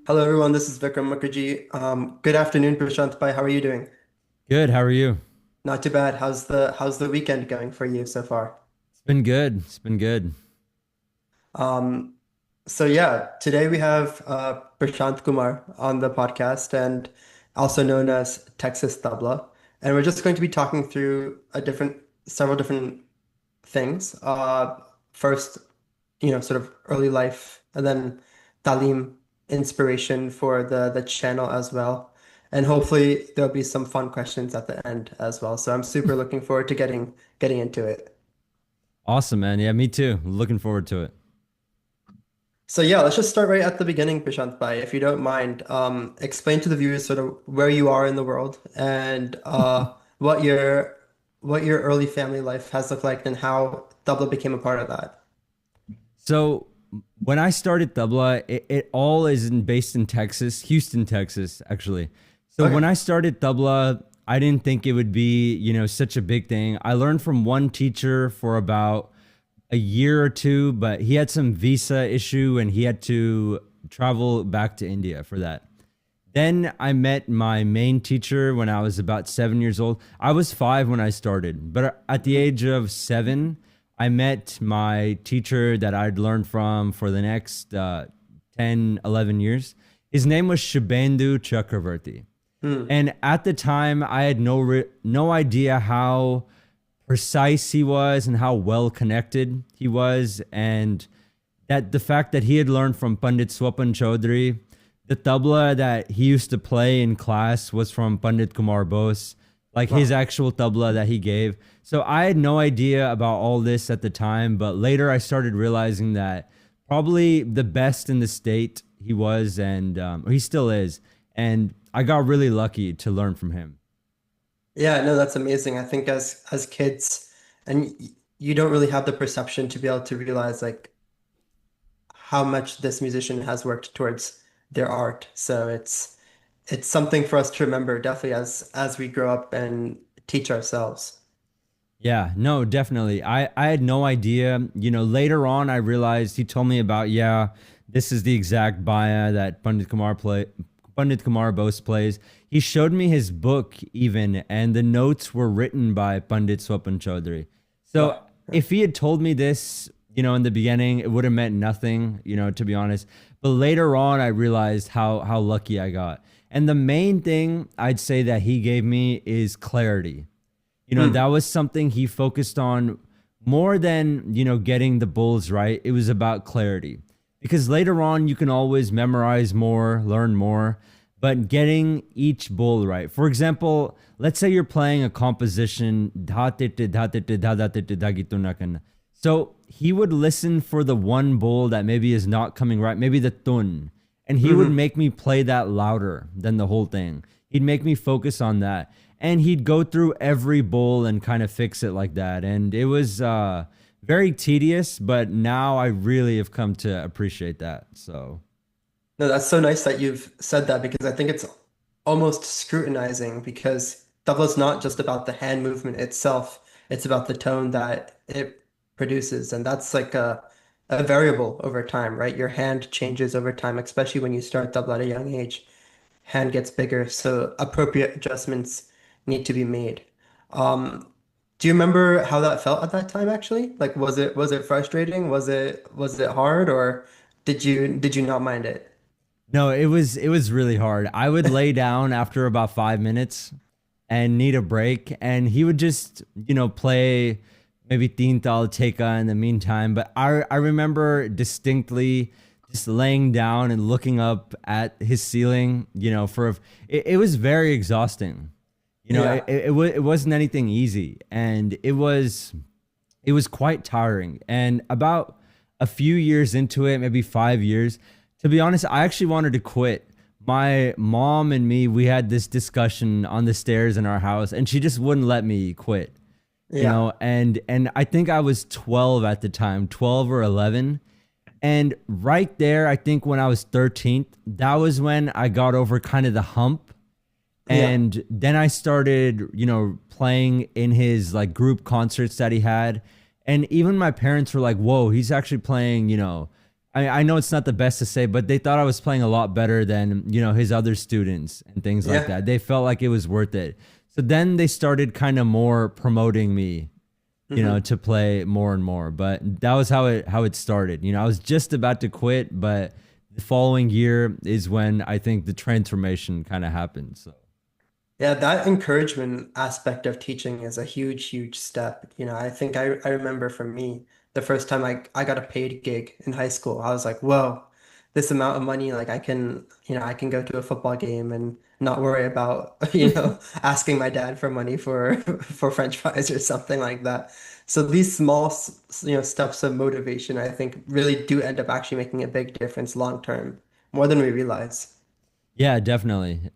Hello, everyone. This is Vikram Mukherjee. Good afternoon, Prashant. How are you doing? Good. How are you? Not too bad. How's the weekend going for you so far? It's been good. It's been good. Um, so yeah, today we have Prashant Kumar on the podcast, and also known as Texas Tabla, and we're just going to be talking through several different things. First, sort of early life, and then Taalim inspiration for the channel as well. And hopefully there'll be some fun questions at the end as well. So I'm super looking forward to getting into it. Awesome, man. Yeah, me too. Looking forward to it. So yeah, let's just start right at the beginning, Prashant Bhai, if you don't mind. Explain to the viewers sort of where you are in the world and what your early family life has looked like and how Tabla became a part of that. So when I started Tabla, it all based in Texas, Houston, Texas, actually. So when Okay. I started Tabla, I didn't think it would be, such a big thing. I learned from one teacher for about a year or two, but he had some visa issue and he had to travel back to India for that. Then I met my main teacher when I was about 7 years old. I was five when I started, but at the Mhm. age of seven, I met my teacher that I'd learned from for the next 10, 11 years. His name was Shibendu Chakravarti. Mm. And at the time, I had no idea how precise he was and how well connected he was, and that the fact that he had learned from Pandit Swapan Chaudhary, the tabla that he used to play in class was from Pandit Kumar Bose, like his Wow. actual tabla that he gave. So I had no idea about all this at the time, but later I started realizing that probably the best in the state he was, and he still is. And I got really lucky to learn from him. Yeah, no, that's amazing. I think as kids, and you don't really have the perception to be able to realize like how much this musician has worked towards their art. So it's something for us to remember definitely as we grow up and teach ourselves. Yeah, no, definitely. I had no idea. Later on I realized he told me about, yeah, this is the exact baya that Pandit Kumar Bose plays. He showed me his book even, and the notes were written by Pandit Swapan Chaudhary. So Wow. if he had told me this, in the beginning, it would have meant nothing, to be honest. But later on I realized how lucky I got. And the main thing I'd say that he gave me is clarity. That Mm. was something he focused on more than, getting the bulls right. It was about clarity. Because later on, you can always memorize more, learn more, but getting each bull right. For example, let's say you're playing a composition. So he would listen for the one bull that maybe is not coming right, maybe the tun, and he would Hmm. make me play that louder than the whole thing. He'd make me focus on that, and he'd go through every bowl and kind of fix it like that. And it was very tedious, but now I really have come to appreciate that. So No, that's so nice that you've said that because I think it's almost scrutinizing because tabla's not just about the hand movement itself, it's about the tone that it produces. And that's like a variable over time, right? Your hand changes over time, especially when you start tabla at a young age. Hand gets bigger, so appropriate adjustments need to be made. Um, do you remember how that felt at that time actually? Like was it frustrating? Was it hard or did you not mind it? no, it was really hard. I would lay down after about 5 minutes and need a break, and he would just play maybe Tintal Teka in the meantime. But I remember distinctly just laying down and looking up at his ceiling. It was very exhausting. Yeah. It wasn't anything easy, and it was quite tiring. And about a few years into it, maybe 5 years, to be honest, I actually wanted to quit. My mom and me, we had this discussion on the stairs in our house, and she just wouldn't let me quit. Yeah. And I think I was 12 at the time, 12 or 11. And right there, I think when I was 13th, that was when I got over kind of the hump, Yeah. and then I started, playing in his like group concerts that he had. And even my parents were like, whoa, he's actually playing, I know it's not the best to say, but they thought I was playing a lot better than, his other students and things like Yeah. that. They felt like it was worth it. So then they started kind of more promoting me, Hmm. to play more and more. But that was how it started. I was just about to quit, but the following year is when I think the transformation kind of happened. So Yeah, that encouragement aspect of teaching is a huge, huge step. I think I remember for me, the first time I got a paid gig in high school, I was like, whoa, this amount of money, like I can go to a football game and not worry about, asking my dad for money for for French fries or something like that. So these small, steps of motivation, I think really do end up actually making a big difference long term, more than we realize. yeah, definitely.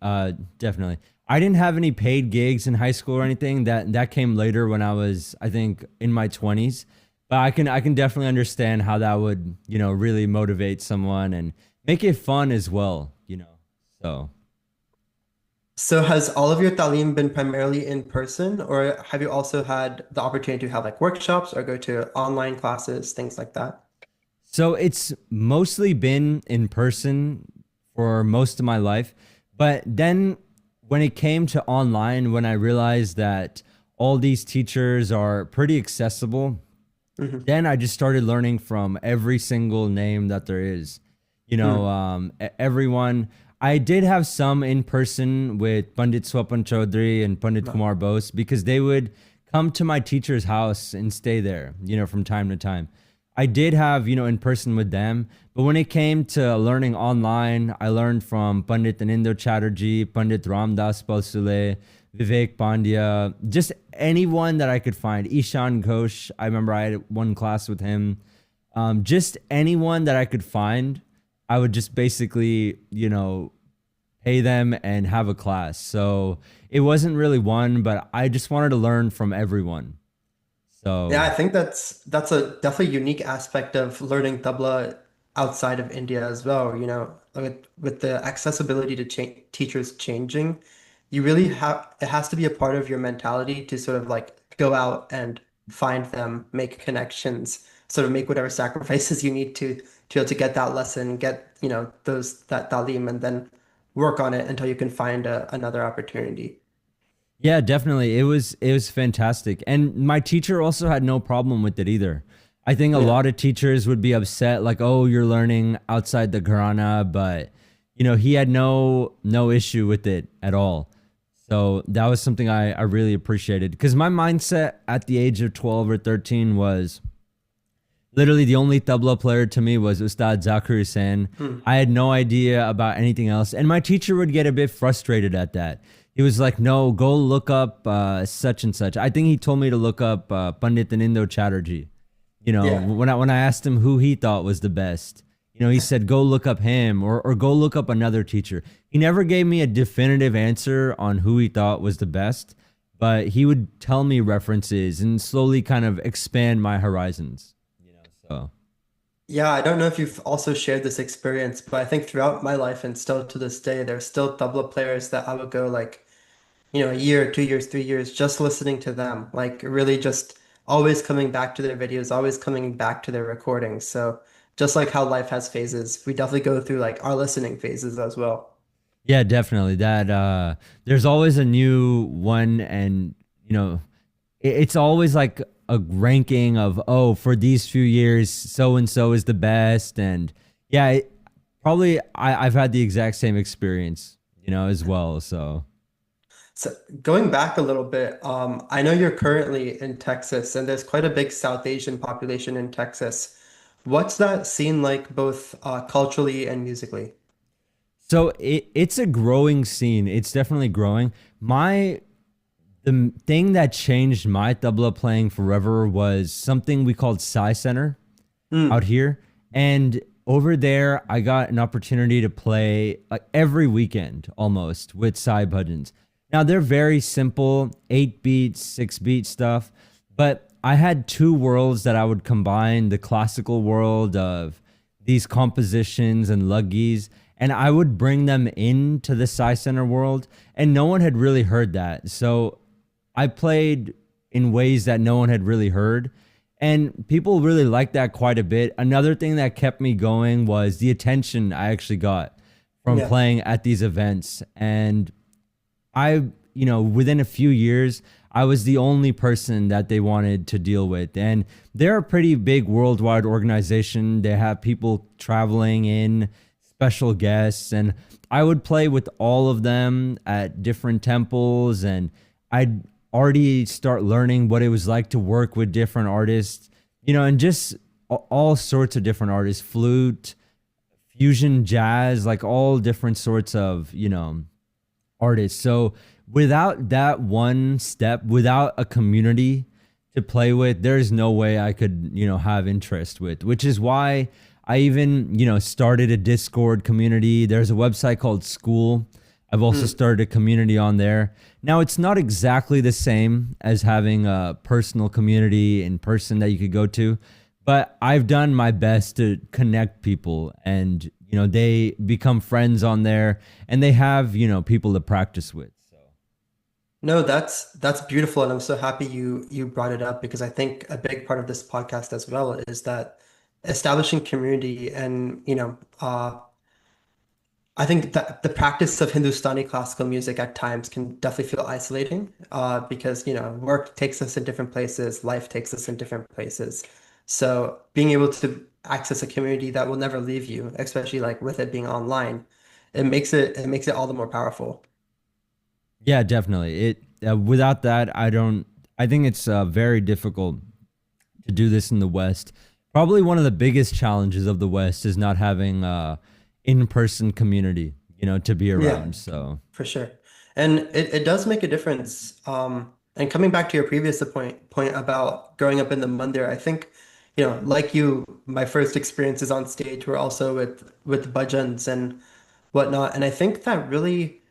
Definitely. I didn't have any paid gigs in high school or anything. That came later when I was, I think, in my 20s. But I can definitely understand how that would, really motivate someone and make it fun as well. So So has all of your Taalim been primarily in person, or have you also had the opportunity to have like workshops or go to online classes, things like that? so it's mostly been in person for most of my life. But then when it came to online, when I realized that all these teachers are pretty accessible, Hmm. then I just started learning from every single name that there is. Everyone. I did have some in person with Pandit Swapan Chaudhary and Pandit Kumar Bose because they would come to my teacher's house and stay there, from time to time. I did have, in person with them, but when it came to learning online, I learned from Pandit Anindo Chatterjee, Pandit Ramdas Palsule, Vivek Pandya, just anyone that I could find. Ishan Ghosh, I remember I had one class with him. Just anyone that I could find, I would just basically, pay them and have a class. So it wasn't really one, but I just wanted to learn from everyone. Yeah, I So think that's a definitely unique aspect of learning tabla outside of India as well. With the accessibility to teachers changing, you really have it has to be a part of your mentality to sort of like go out and find them, make connections, sort of make whatever sacrifices you need to be able to get that lesson, get those that talim, and then work on it until you can find another opportunity. yeah, definitely. It was fantastic. And my teacher also had no problem with it either. I think a Yeah. lot of teachers would be upset like, "Oh, you're learning outside the Gharana," but he had no issue with it at all. So that was something I really appreciated because my mindset at the age of 12 or 13 was literally the only tabla player to me was Ustad Zakir Hussain. Hmm. I had no idea about anything else. And my teacher would get a bit frustrated at that. He was like, no, go look up such and such. I think he told me to look up Pandit Anindo Chatterjee. Yeah. When I asked him who he thought was the best, he said, go look up him or go look up another teacher. He never gave me a definitive answer on who he thought was the best, but he would tell me references and slowly kind of expand my horizons. So Yeah, I don't know if you've also shared this experience, but I think throughout my life and still to this day, there's still tabla players that I would go like, a year, 2 years, 3 years, just listening to them, like really just always coming back to their videos, always coming back to their recordings. So just like how life has phases, we definitely go through like our listening phases as well. yeah, definitely. That there's always a new one, and it's always like a ranking of, oh, for these few years, so and so is the best, and yeah, probably I've had the exact same experience, as well. So So going back a little bit, I know you're currently in Texas, and there's quite a big South Asian population in Texas. What's that scene like, both culturally and musically? it's a growing scene. It's definitely growing. The thing that changed my tabla playing forever was something we called Sai Center out Mm, here. And over there, I got an opportunity to play like every weekend almost with Sai bhajans. Now they're very simple, 8 beats, 6 beat stuff, but I had two worlds that I would combine: the classical world of these compositions and luggies, and I would bring them into the Sai Center world, and no one had really heard that. So I played in ways that no one had really heard, And people really liked that quite a bit. Another thing that kept me going was the attention I actually got from Yeah. playing at these events. And I, within a few years, I was the only person that they wanted to deal with. And they're a pretty big worldwide organization. They have people traveling in, special guests, and I would play with all of them at different temples. And I'd already start learning what it was like to work with different artists, and just all sorts of different artists, flute, fusion, jazz, like all different sorts of, artists. So without that one step, without a community to play with, there's no way I could, have interest with, which is why I even, started a Discord community. There's a website called School. I've also started a community on there. Now, it's not exactly the same as having a personal community in person that you could go to, but I've done my best to connect people, and, they become friends on there, and they have, people to practice with. So, No, that's beautiful, and I'm so happy you brought it up because I think a big part of this podcast as well is that establishing community and I think that the practice of Hindustani classical music at times can definitely feel isolating because, work takes us in different places, life takes us in different places. So being able to access a community that will never leave you, especially like with it being online, it makes it all the more powerful. yeah, definitely. Without that, I think it's very difficult to do this in the West. Probably one of the biggest challenges of the West is not having in-person community, to be Yeah. around. So, For sure. And it does make a difference. And coming back to your previous point about growing up in the mandir, I think, like you, my first experiences on stage were also with bhajans and whatnot. And I think that really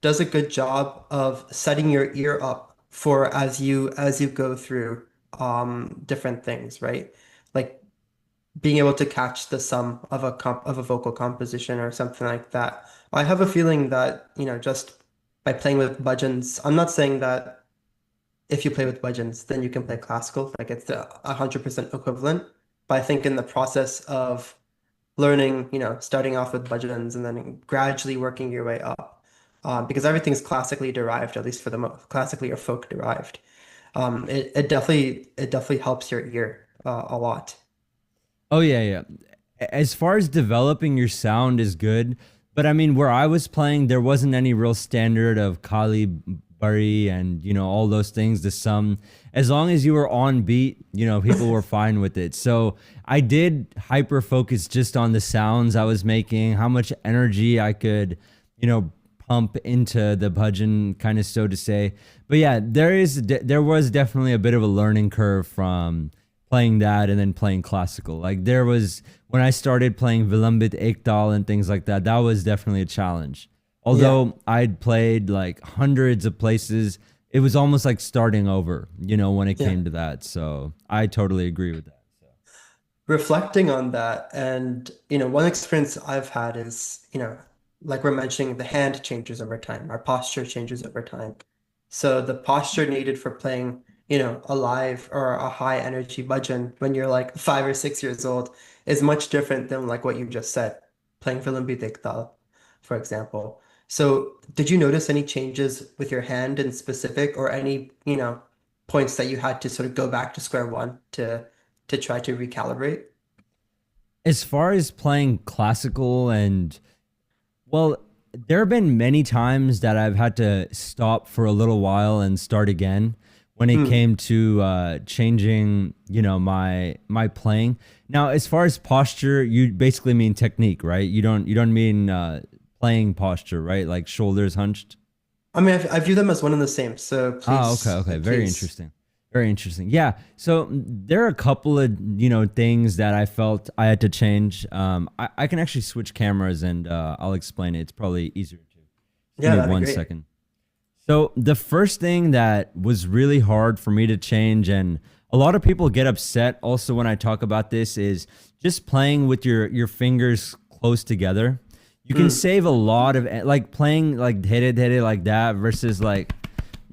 does a good job of setting your ear up for as you go through different things, right? Like being able to catch the sum of a vocal composition or something like that. I have a feeling that, just by playing with bhajans, I'm not saying that if you play with bhajans, then you can play classical, like it's the 100% equivalent. But I think in the process of learning, starting off with bhajans and then gradually working your way up, because everything's classically derived, at least for the most classically or folk derived. It definitely helps your ear a lot. oh yeah, yeah. As far as developing your sound is good, but I mean, where I was playing, there wasn't any real standard of Kali, Bari, and all those things. The sum, as long as you were on beat, people were fine with it. So I did hyper focus just on the sounds I was making, how much energy I could, pump into the bhajan, kind of so to say. But yeah, there was definitely a bit of a learning curve from playing that and then playing classical. Like there was when I started playing Vilambit Ektal and things like that, that was definitely a challenge. Yeah. Although I'd played like hundreds of places, it was almost like starting over, when it Yeah. came to that. So I totally agree with that. So. Reflecting on that, and one experience I've had is, like we're mentioning, the hand changes over time, our posture changes over time. So the posture needed for playing, a live or a high energy bhajan when you're like 5 or 6 years old is much different than like what you just said, playing Vilambi Diktal, for example. So did you notice any changes with your hand in specific or any, points that you had to sort of go back to square one to try to recalibrate? As far as playing classical and well, there have been many times that I've had to stop for a little while and start again when it Hmm. came to changing, my playing. Now, as far as posture, you basically mean technique, right? You don't mean playing posture, right? Like shoulders hunched. I mean, I view them as one and the same. So Ah, okay, please, okay. Very please. interesting. Very interesting. Yeah. So there are a couple of, things that I felt I had to change. I can actually switch cameras and I'll explain it. It's probably easier to. Give Yeah, me that'd be one great. second. So the first thing that was really hard for me to change, and a lot of people get upset also when I talk about this, is just playing with your fingers close together. You can Hmm. save a lot of like playing like hit it like that versus like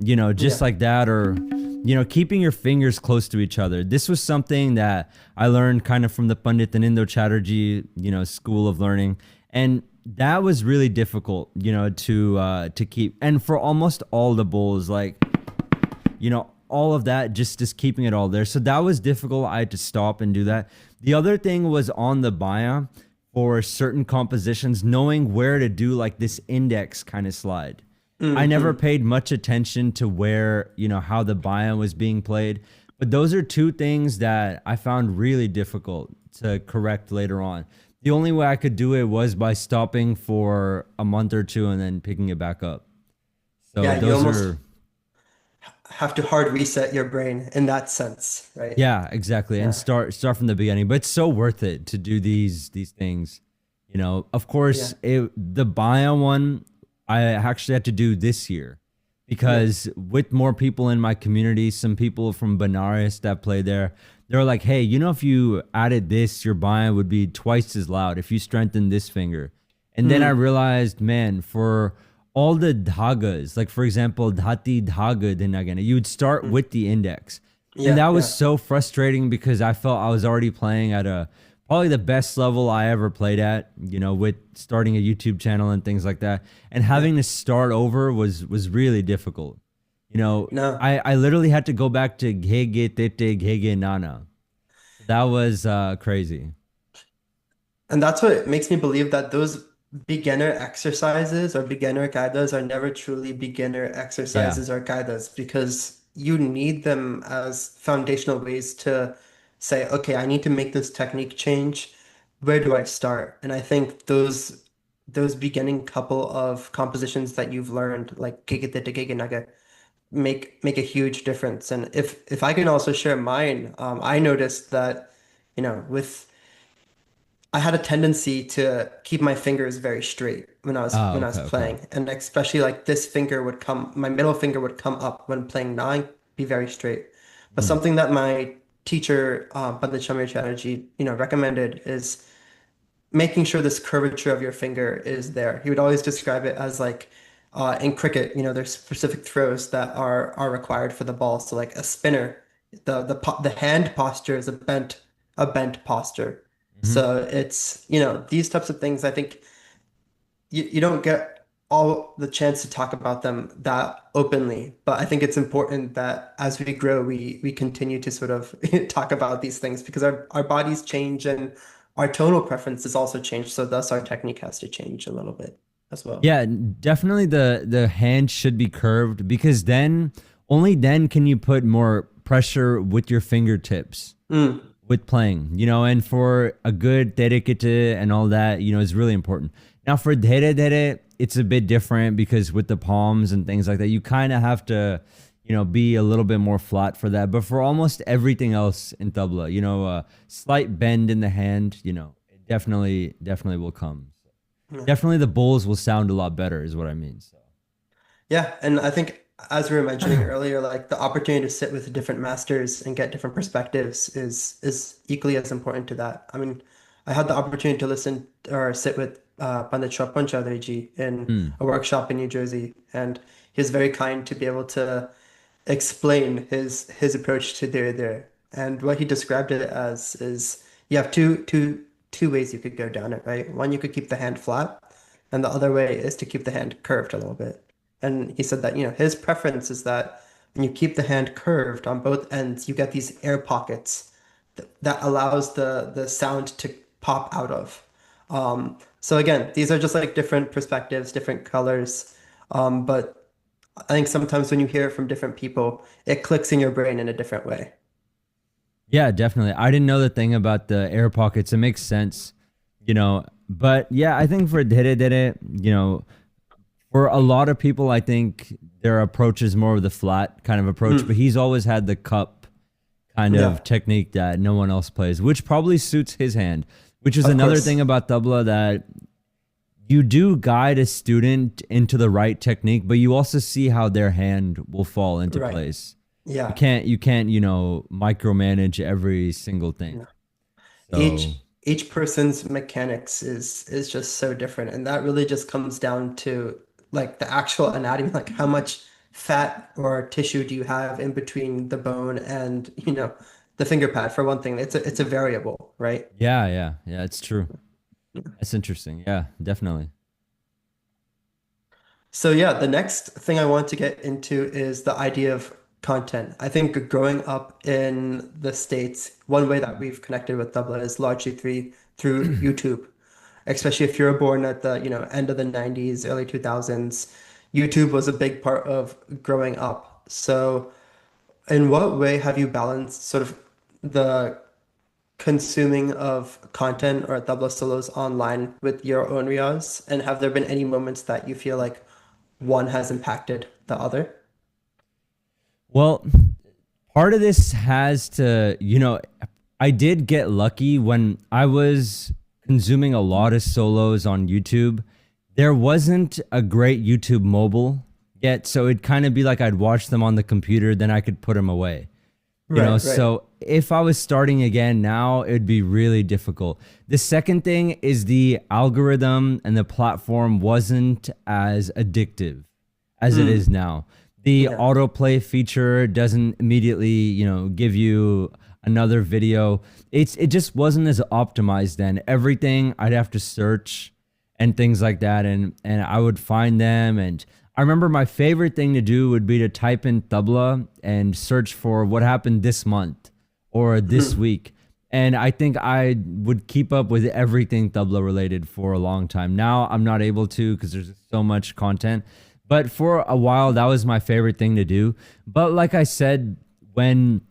just Yeah. like that, or keeping your fingers close to each other. This was something that I learned kind of from the Pandit and Indo Chatterjee, school of learning. And that was really difficult, to keep. And for almost all the bowls, like, all of that, just keeping it all there. So that was difficult. I had to stop and do that. The other thing was on the baya for certain compositions, knowing where to do like this index kind of slide. I never paid much attention to where, how the baya was being played. But those are two things that I found really difficult to correct later on. The only way I could do it was by stopping for a month or two and then picking it back up. So Yeah, you those almost are, have to hard reset your brain in that sense, right? yeah, exactly. And Yeah. start from the beginning. But it's so worth it to do these things. Of Yeah. course, the bio one I actually had to do this year because with more people in my community, some people from Benares that play there, they were like, hey, if you added this, your bio would be twice as loud if you strengthen this finger. And then I realized, man, for all the dhagas, like for example, dhati dhaga dinagana, you would start with the index. And Yeah, that was yeah. so frustrating because I felt I was already playing at probably the best level I ever played at, with starting a YouTube channel and things like that. And having to start over was really difficult. No. I literally had to go back to Gege Tete Gege Nana. That was crazy. And that's what makes me believe that those beginner exercises or beginner kaidas are never truly beginner Yeah. exercises or kaidas because you need them as foundational ways to say, okay, I need to make this technique change. Where do I start? And I think those beginning couple of compositions that you've learned, like Gegete to Gegenaga, make a huge difference. And if I can also share mine, I noticed that, with I had a tendency to keep my fingers very straight Oh, when I okay, was okay. playing, and especially like this finger would come, my middle finger would come up when playing nine, be very straight. But Hmm. something that my teacher, Pandit Chatterjee, recommended is making sure this curvature of your finger is there. He would always describe it as like in cricket, there's specific throws that are required for the ball. So like a spinner, the hand posture is a bent posture. Hmm. So it's, these types of things, I think you don't get all the chance to talk about them that openly, but I think it's important that as we grow, we continue to sort of talk about these things because our bodies change and our tonal preferences also change. So thus our technique has to change a little bit as well. Yeah, definitely the hand should be curved because then only then can you put more pressure with your fingertips Mm, with playing, and for a good derekete and all that, is really important. Now for dere dere, it's a bit different because with the palms and things like that, you kind of have to, be a little bit more flat for that. But for almost everything else in tabla, a slight bend in the hand, it definitely will come. yeah. Definitely the bowls will sound a lot better, is what I mean. So Yeah, and I think as we were mentioning earlier, like the opportunity to sit with different masters and get different perspectives is equally as important to that. I mean, I had the opportunity to listen or sit with Pandit Shrapan Chaudharyji in hmm. a workshop in New Jersey, and he was very kind to be able to explain his approach to there. And what he described it as is you have two ways you could go down it, right? One, you could keep the hand flat, and the other way is to keep the hand curved a little bit. And he said that, his preference is that when you keep the hand curved on both ends, you get these air pockets that allows the sound to pop out of. So again, these are just like different perspectives, different colors. But I think sometimes when you hear it from different people, it clicks in your brain in a different way. Yeah, definitely. I didn't know the thing about the air pockets. It makes sense, But yeah, I think for dere dere, for a lot of people, I think their approach is more of the flat kind of approach. But Mm, he's always had the cup kind yeah, of technique that no one else plays, which probably suits his hand. Which is of another thing course. about tabla that you do guide a student into the right technique, but you also see how their hand will fall into Right. place. You Yeah. can't you can't, micromanage every single thing. No. So Each person's mechanics is just so different, and that really just comes down to like the actual anatomy, like how much fat or tissue do you have in between the bone and, the finger pad for one thing. It's a variable, right? Yeah, yeah, yeah, it's true. That's interesting. Yeah, definitely. So yeah, the next thing I want to get into is the idea of content. I think growing up in the States, one way that we've connected with Tabla is largely through YouTube. Especially if you're born at the, end of the 90s, early 2000s, YouTube was a big part of growing up. So in what way have you balanced sort of the consuming of content or tabla solos online with your own riyas? And have there been any moments that you feel like one has impacted the other? Well, part of this has to, I did get lucky when I was consuming a lot of solos on YouTube. There wasn't a great YouTube mobile yet, so it'd kind of be like I'd watch them on the computer, then I could put them away. Right, right. So if I was starting again now, it'd be really difficult. The second thing is the algorithm and the platform wasn't as addictive as it is now. The Yeah. autoplay feature doesn't immediately, give you another video. It just wasn't as optimized then. Everything I'd have to search and things like that, and I would find them. And I remember my favorite thing to do would be to type in Tabla and search for what happened this month or this week. And I think I would keep up with everything Tabla related for a long time. Now I'm not able to because there's so much content. But for a while, that was my favorite thing to do. But like I said, when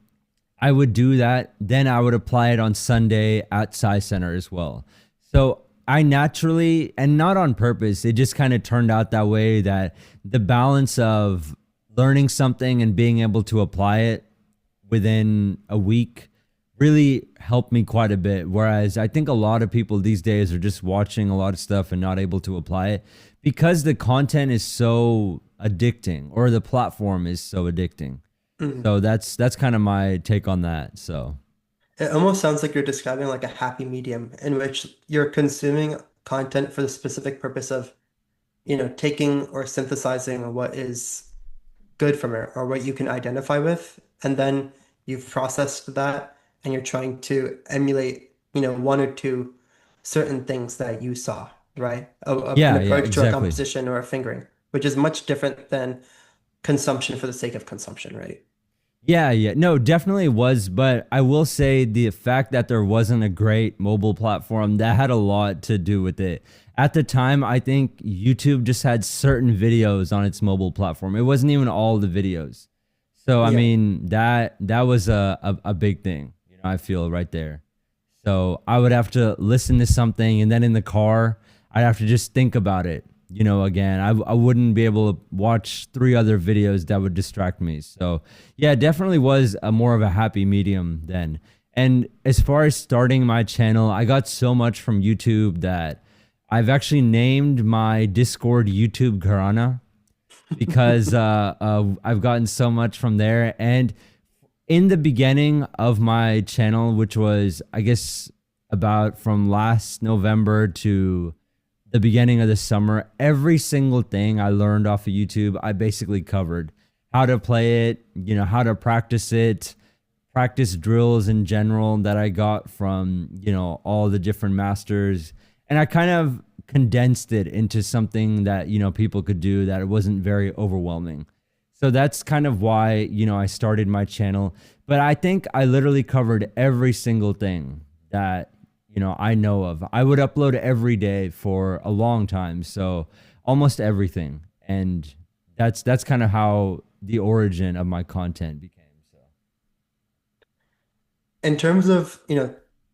I would do that, then I would apply it on Sunday at Sci Center as well. So I naturally, and not on purpose, it just kind of turned out that way, that the balance of learning something and being able to apply it within a week really helped me quite a bit. Whereas I think a lot of people these days are just watching a lot of stuff and not able to apply it because the content is so addicting, or the platform is so addicting. Mhm. So that's kind of my take on that. So It almost sounds like you're describing like a happy medium in which you're consuming content for the specific purpose of, taking or synthesizing what is good from it or what you can identify with. And then you've processed that and you're trying to emulate, one or two certain things that you saw, right? An yeah, yeah, approach to a exactly. composition or a fingering, which is much different than consumption for the sake of consumption, right? Yeah, yeah. No, definitely was. But I will say the fact that there wasn't a great mobile platform, that had a lot to do with it. At the time, I think YouTube just had certain videos on its mobile platform. It wasn't even all the videos. So I Yeah. mean that was a big thing, I feel right there. So I would have to listen to something, and then in the car, I'd have to just think about it, again. I wouldn't be able to watch three other videos that would distract me. So yeah, it definitely was a more of a happy medium then. And as far as starting my channel, I got so much from YouTube that I've actually named my Discord YouTube Garana because I've gotten so much from there. And in the beginning of my channel, which was, I guess, about from last November to the beginning of the summer, every single thing I learned off of YouTube, I basically covered how to play it, how to practice it, practice drills in general that I got from, all the different masters. And I kind of condensed it into something that, people could do, that it wasn't very overwhelming. So that's kind of why, I started my channel. But I think I literally covered every single thing that, I know of. I would upload every day for a long time. So almost everything. And that's kind of how the origin of my content became. So In terms of,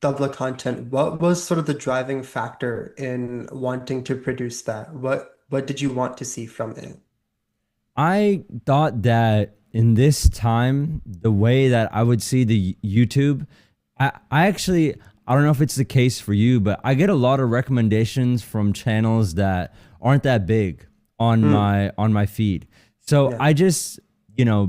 Tabla content, what was sort of the driving factor in wanting to produce that? What did you want to see from it? I thought that in this time, the way that I would see the YouTube, I actually, I don't know if it's the case for you, but I get a lot of recommendations from channels that aren't that big Mm, on my feed. So yeah. I just,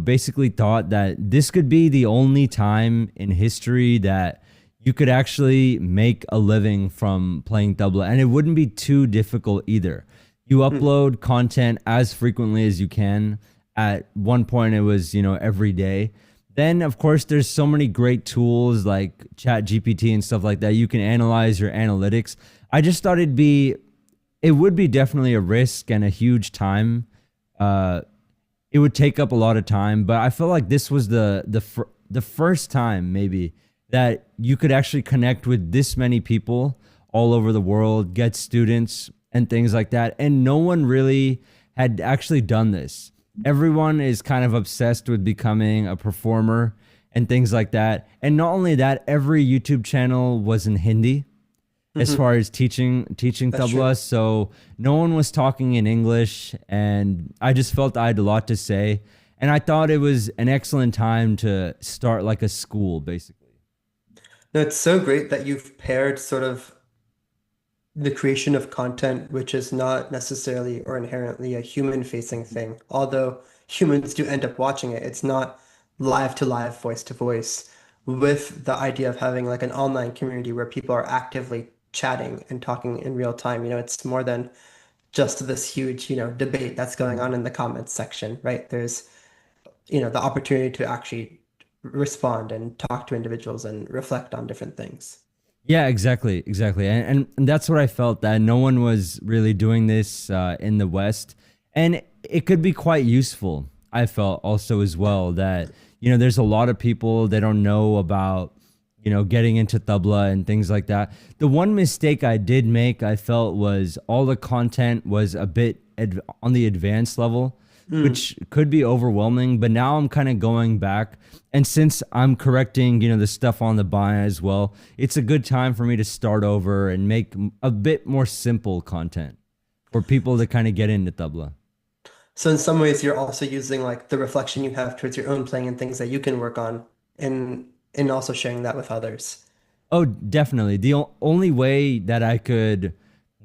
basically thought that this could be the only time in history that you could actually make a living from playing tabla, and it wouldn't be too difficult either. You Mm, upload content as frequently as you can, At one point, it was, every day. Then, of course, there's so many great tools like Chat GPT and stuff like that. You can analyze your analytics. I just thought it would be definitely a risk and a huge time. Uh, it would take up a lot of time, but I feel like this was the first time maybe that you could actually connect with this many people all over the world, get students and things like that. And no one really had actually done this. Everyone is kind of obsessed with becoming a performer and things like that. And not only that, every YouTube channel was in Hindi as Hmm. far as teaching That's true. tabla. So no one was talking in English, and I just felt I had a lot to say. And I thought it was an excellent time to start like a school, basically. No, it's so great that you've paired sort of the creation of content, which is not necessarily or inherently a human-facing thing. Although humans do end up watching it, it's not live to live, voice to voice, with the idea of having like an online community where people are actively chatting and talking in real time. It's more than just this huge, debate that's going on in the comments section, right? There's, the opportunity to actually respond and talk to individuals and reflect on different things. Yeah, exactly. And that's what I felt, that no one was really doing this in the West. And it could be quite useful, I felt also as well, that, there's a lot of people that don't know about, getting into tabla and things like that. The one mistake I did make, I felt, was all the content was a bit on the advanced level, Mm. which could be overwhelming. But now I'm kind of going back, and since I'm correcting, the stuff on the bind as well, it's a good time for me to start over and make a bit more simple content for people to kind of get into tabla. So in some ways, you're also using like the reflection you have towards your own playing and things that you can work on, and also sharing that with others. Oh, definitely. The only way that I could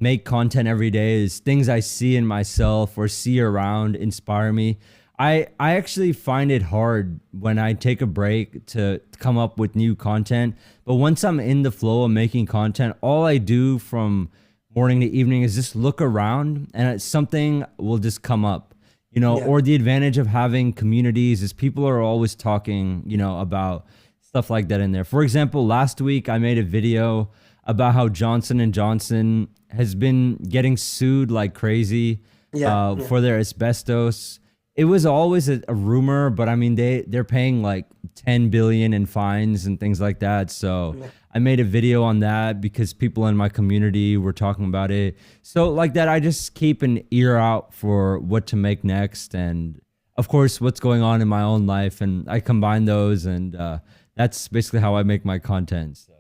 make content every day is things I see in myself or see around inspire me. I actually find it hard when I take a break to come up with new content. But once I'm in the flow of making content, all I do from morning to evening is just look around, and something will just come up. Yeah. Or the advantage of having communities is people are always talking, about stuff like that in there. For example, last week I made a video about how Johnson & Johnson has been getting sued like crazy Yeah. Yeah. for their asbestos. It was always a rumor, but I mean they're paying like 10 billion in fines and things like that. So Yeah. I made a video on that because people in my community were talking about it. So like that, I just keep an ear out for what to make next, and of course what's going on in my own life, and I combine those, and that's basically how I make my content. So.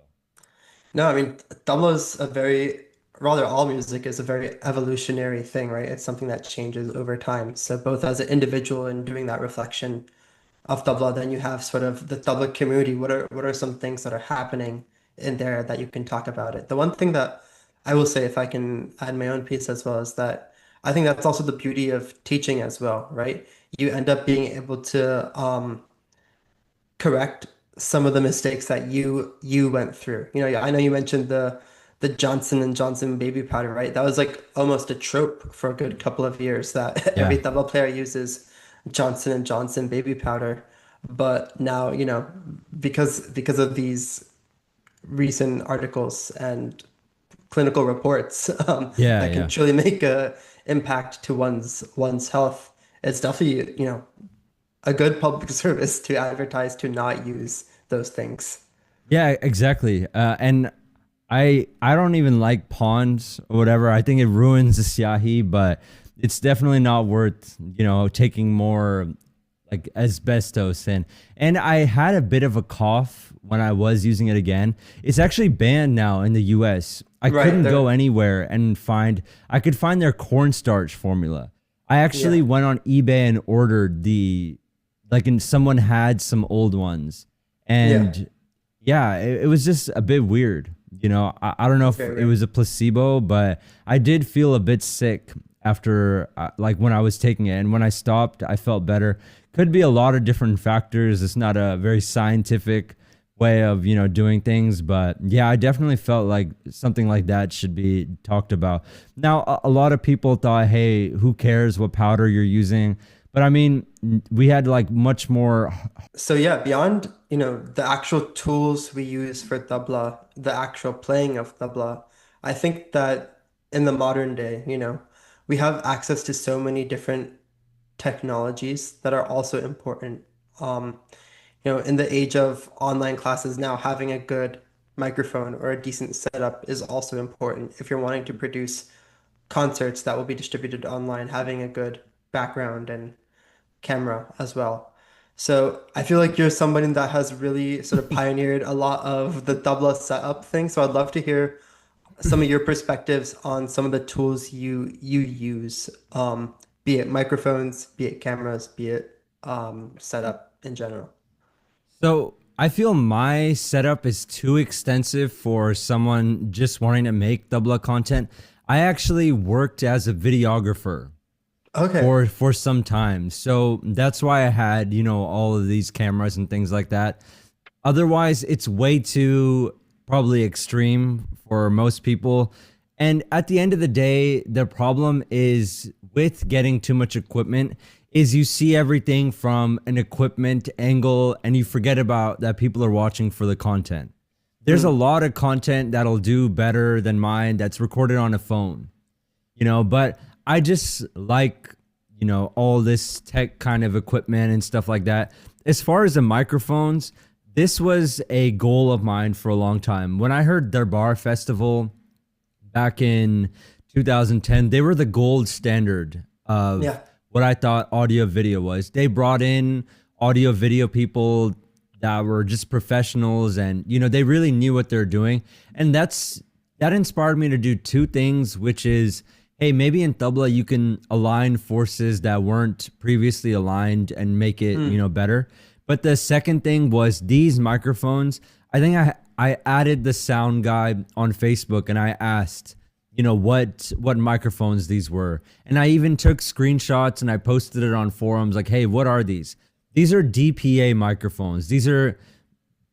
No, I mean, tabla is a very, rather all music is a very evolutionary thing, right? It's something that changes over time. So both as an individual and doing that reflection of tabla, then you have sort of the tabla community. What are some things that are happening in there that you can talk about it? The one thing that I will say, if I can add my own piece as well, is that I think that's also the beauty of teaching as well, right? You end up being able to correct some of the mistakes that you went through. Yeah, I know you mentioned the Johnson & Johnson baby powder, right? That was like almost a trope for a good couple of years that Yeah. every tabla player uses Johnson & Johnson baby powder. But now, because of these recent articles and clinical reports Yeah, that can yeah. truly make a impact to one's health, it's definitely, a good public service to advertise to not use those things. Yeah, exactly. And I don't even like ponds or whatever. I think it ruins the siahi, but it's definitely not worth, taking more like asbestos in. And I had a bit of a cough when I was using it again. It's actually banned now in the US. I Right couldn't go there. anywhere and I could find their cornstarch formula. I actually Yeah. went on eBay and ordered and someone had some old ones. Yeah. And yeah, it was just a bit weird. I don't know It's if very it weird. was a placebo, but I did feel a bit sick after, like when I was taking it. And when I stopped, I felt better. Could be a lot of different factors. It's not a very scientific way of, doing things. But yeah, I definitely felt like something like that should be talked about. Now, a lot of people thought, hey, who cares what powder you're using? But I mean, we had like much more. So yeah, beyond, the actual tools we use for tabla, the actual playing of tabla, I think that in the modern day, we have access to so many different technologies that are also important. Um, in the age of online classes now, having a good microphone or a decent setup is also important. If you're wanting to produce concerts that will be distributed online, having a good background and camera as well. So I feel like you're somebody that has really sort of pioneered a lot of the tabla setup thing. So I'd love to hear some of your perspectives on some of the tools you use, be it microphones, be it cameras, be it setup in general. So I feel my setup is too extensive for someone just wanting to make Tabla content. I actually worked as a videographer Okay. for some time. So that's why I had, all of these cameras and things like that. Otherwise, it's way too probably extreme for most people. And at the end of the day, the problem is with getting too much equipment is you see everything from an equipment angle and you forget about that people are watching for the content. There's a Mm, lot of content that'll do better than mine that's recorded on a phone, but I just like, all this tech kind of equipment and stuff like that. As far as the microphones, this was a goal of mine for a long time. When I heard their bar festival back in 2010, they were the gold standard of yeah. what I thought audio video was. They brought in audio video people that were just professionals and they really knew what they're doing. And that inspired me to do two things, which is hey, maybe in tabla you can align forces that weren't previously aligned and make it, Mm, better. But the second thing was these microphones. I think I added the sound guy on Facebook and I asked, what microphones these were. And I even took screenshots and I posted it on forums like, "Hey, what are these?" These are DPA microphones. These are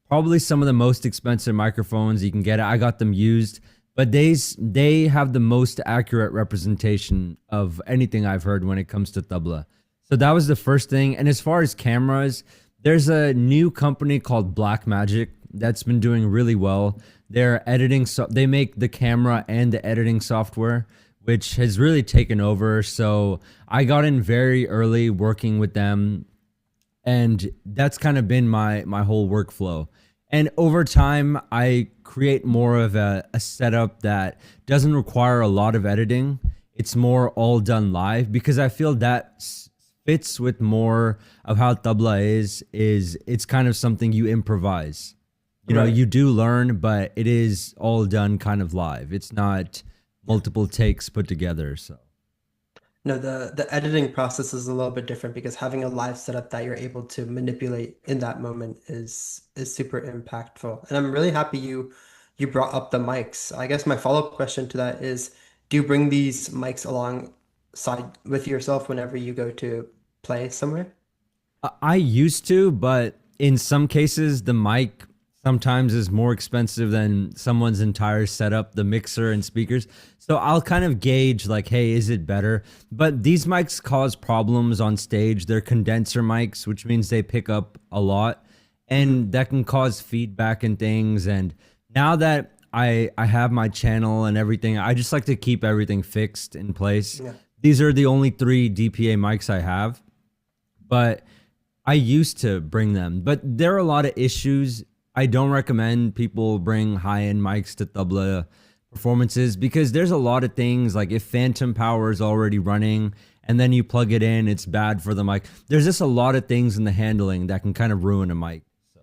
probably some of the most expensive microphones you can get. I got them used, but they have the most accurate representation of anything I've heard when it comes to tabla. So that was the first thing. And as far as cameras, there's a new company called Blackmagic that's been doing really well. They're editing, so they make the camera and the editing software, which has really taken over. So I got in very early working with them, and that's kind of been my whole workflow. And over time I create more of a setup that doesn't require a lot of editing. It's more all done live because I feel that fits with more of how tabla is it's kind of something you improvise. right. You do learn, but it is all done kind of live. It's not multiple takes put together. So No, the editing process is a little bit different because having a live setup that you're able to manipulate in that moment is super impactful. And I'm really happy you brought up the mics. I guess my follow-up question to that is, do you bring these mics alongside with yourself whenever you go to play somewhere? I used to, but in some cases, the mic sometimes is more expensive than someone's entire setup, the mixer and speakers. So I'll kind of gauge like, hey, is it better? But these mics cause problems on stage. They're condenser mics, which means they pick up a lot, Hmm. and that can cause feedback and things. And now that I have my channel and everything, I just like to keep everything fixed in place. Yeah. These are the only three DPA mics I have, but I used to bring them, but there are a lot of issues. I don't recommend people bring high end mics to tabla performances because there's a lot of things like if phantom power is already running and then you plug it in, it's bad for the mic. There's just a lot of things in the handling that can kind of ruin a mic. So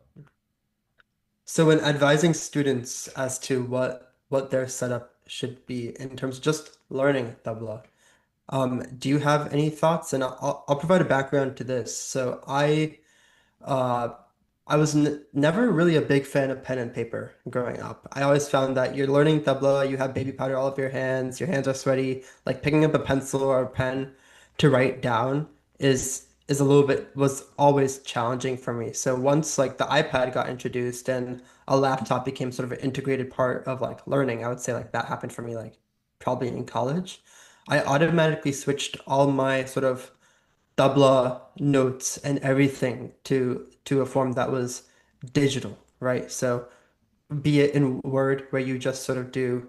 So when advising students as to what their setup should be in terms of just learning tabla, do you have any thoughts? And I'll provide a background to this. So uh, I was n never really a big fan of pen and paper growing up. I always found that you're learning tabla, you have baby powder all over your hands are sweaty. Like picking up a pencil or a pen to write down is a little bit was always challenging for me. So once like the iPad got introduced and a laptop became sort of an integrated part of like learning, I would say like that happened for me like probably in college. I automatically switched all my sort of tabla notes and everything to a form that was digital, right? So be it in Word where you just sort of do,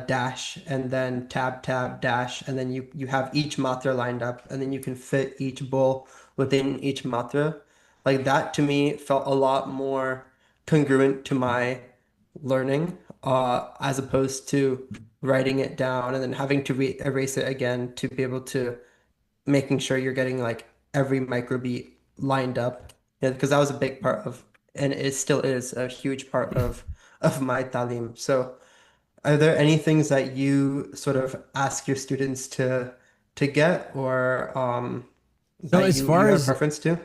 dash and then tab, tab, dash, and then you have each matra lined up, and then you can fit each bowl within each matra. Like that to me felt a lot more congruent to my learning, as opposed to writing it down and then having to re erase it again to be able to making sure you're getting like every microbeat lined up. Yeah, because that was a big part of, and it still is a huge part of my Taalim. So, are there any things that you sort of ask your students to get, or So that as you far have a as preference to?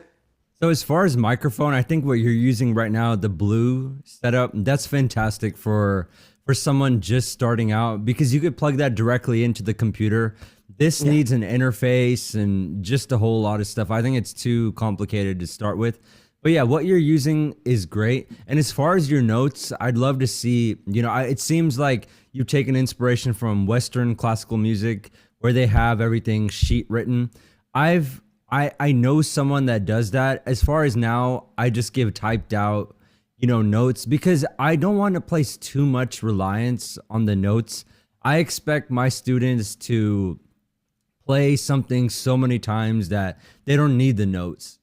So as far as microphone, I think what you're using right now, the blue setup, that's fantastic for someone just starting out because you could plug that directly into the computer. This Yeah. needs an interface and just a whole lot of stuff. I think it's too complicated to start with. But yeah, what you're using is great. And as far as your notes, I'd love to see, it seems like you've taken inspiration from Western classical music where they have everything sheet written. I know someone that does that. As far as now, I just give typed out, notes because I don't want to place too much reliance on the notes. I expect my students to play something so many times that they don't need the notes.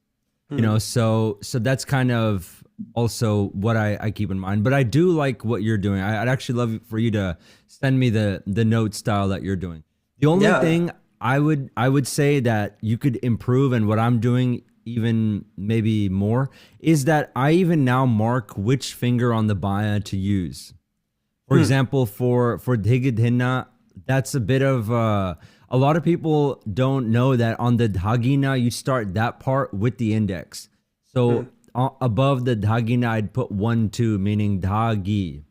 Hmm. So that's kind of also what I keep in mind. But I do like what you're doing. I'd actually love for you to send me the note style that you're doing. The only Yeah. thing I would say that you could improve and what I'm doing even maybe more is that I even now mark which finger on the baya to use. For Hmm. example, for dhigidhinna, that's a bit of a lot of people don't know that on the dhagina you start that part with the index. Hmm. So above the dhagina I'd put 1 2 meaning dhagi,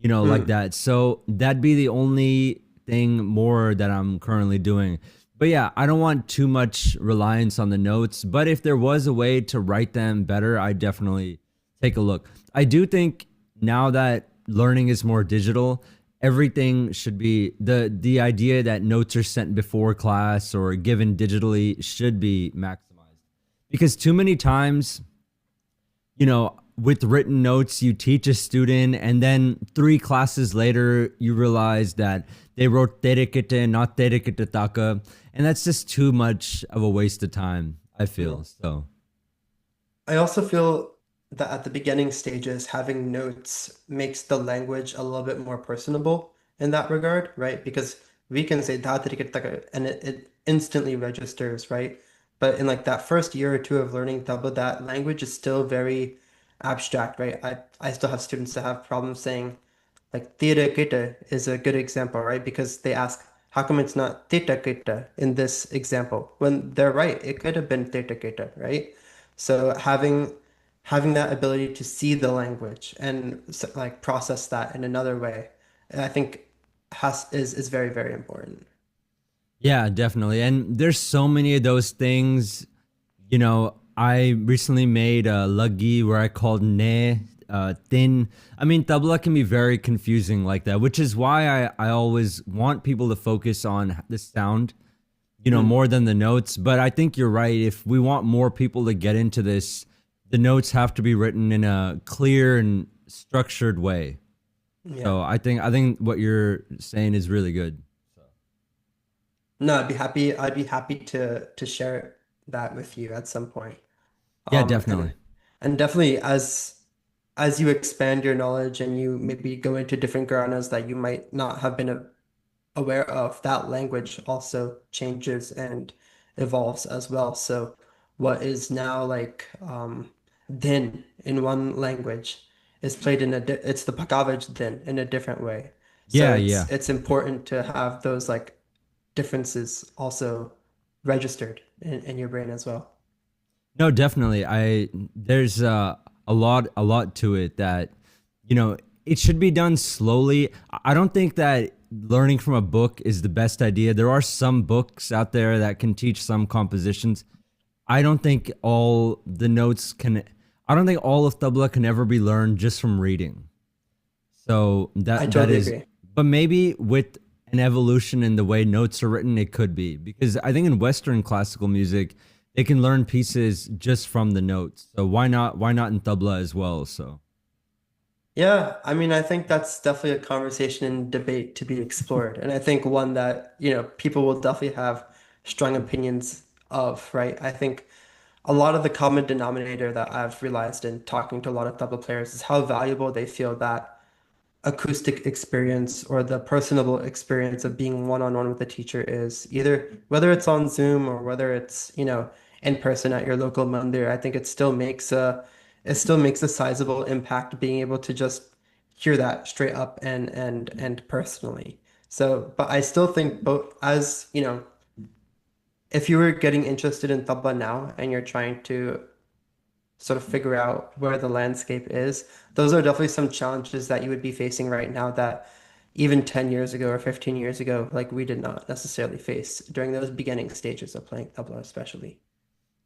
like Hmm. that. So that'd be the only thing more that I'm currently doing. But yeah, I don't want too much reliance on the notes. But if there was a way to write them better, I definitely take a look. I do think now that learning is more digital, everything should be the idea that notes are sent before class or given digitally should be maximized. Because too many times with written notes, you teach a student, and then 3 classes later, you realize that they wrote terekete, not terekete taka. And that's just too much of a waste of time, I Yeah. feel. So, I also feel that at the beginning stages, having notes makes the language a little bit more personable in that regard, right? Because we can say "Da tiri kir taka," and it instantly registers, right? But in like that first year or two of learning tabla, that language is still very abstract, right? I still have students that have problems saying like theta kita is a good example, right? Because they ask, how come it's not theta kita in this example? When they're right, it could have been theta kita, right? So having that ability to see the language and like process that in another way, I think has is very, very important. yeah, definitely. And there's so many of those things. I recently made a luggi where I called ne thin. I mean, tabla can be very confusing like that, which is why I always want people to focus on the sound, Hmm. more than the notes. But I think you're right. If we want more people to get into this, the notes have to be written in a clear and structured way. Yeah. So I think what you're saying is really good. No, I'd be happy to share that with you at some point. Yeah, Um, definitely. and and definitely as you expand your knowledge and you maybe go into different granas that you might not have been aware of, that language also changes and evolves as well. So what is now like din in one language is played in it's the Pagavaj din in a different way. So Yeah, it's yeah. it's important to have those like differences also registered in your brain as well. No, definitely. There's a lot to it that it should be done slowly. I don't think that learning from a book is the best idea. There are some books out there that can teach some compositions. I don't think all the notes can. I don't think all of tabla can ever be learned just from reading. So I that totally is, agree. but maybe with an evolution in the way notes are written, it could be. Because I think in Western classical music, they can learn pieces just from the notes. So why not in tabla as well? So Yeah, I mean, I think that's definitely a conversation and debate to be explored. And I think one that, people will definitely have strong opinions of, right? I think a lot of the common denominator that I've realized in talking to a lot of tabla players is how valuable they feel that acoustic experience or the personable experience of being one-on-one with a teacher is, either whether it's on Zoom or whether it's, in person at your local mandir. I think it still makes a sizable impact being able to just hear that straight up and personally. So, but I still think both, as if you were getting interested in tabla now and you're trying to sort of figure out where the landscape is, those are definitely some challenges that you would be facing right now that even 10 years ago or 15 years ago, like, we did not necessarily face during those beginning stages of playing tabla, especially.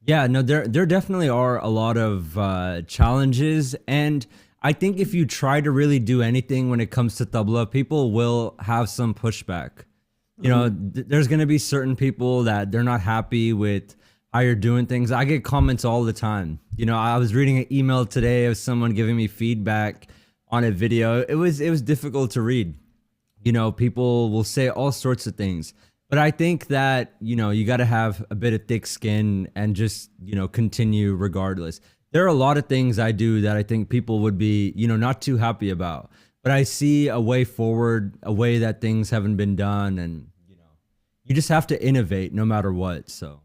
yeah, no, there definitely are a lot of challenges, and I think if you try to really do anything when it comes to tabla, people will have some pushback. Mhm. There's going to be certain people that they're not happy with how you're doing things. I get comments all the time. I was reading an email today of someone giving me feedback on a video. It was difficult to read. People will say all sorts of things. But I think that, you got to have a bit of thick skin and just, continue regardless. There are a lot of things I do that I think people would be, not too happy about. But I see a way forward, a way that things haven't been done. And, you just have to innovate no matter what. So,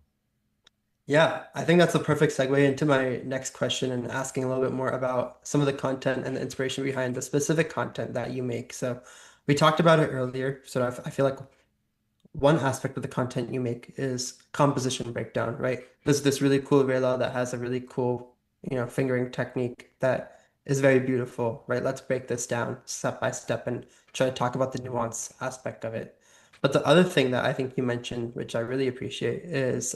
Yeah, I think that's a perfect segue into my next question and asking a little bit more about some of the content and the inspiration behind the specific content that you make. So we talked about it earlier. So I feel like one aspect of the content you make is composition breakdown, right? There's this really cool rela that has a really cool, fingering technique that is very beautiful, right? Let's break this down step by step and try to talk about the nuance aspect of it. But the other thing that I think you mentioned, which I really appreciate, is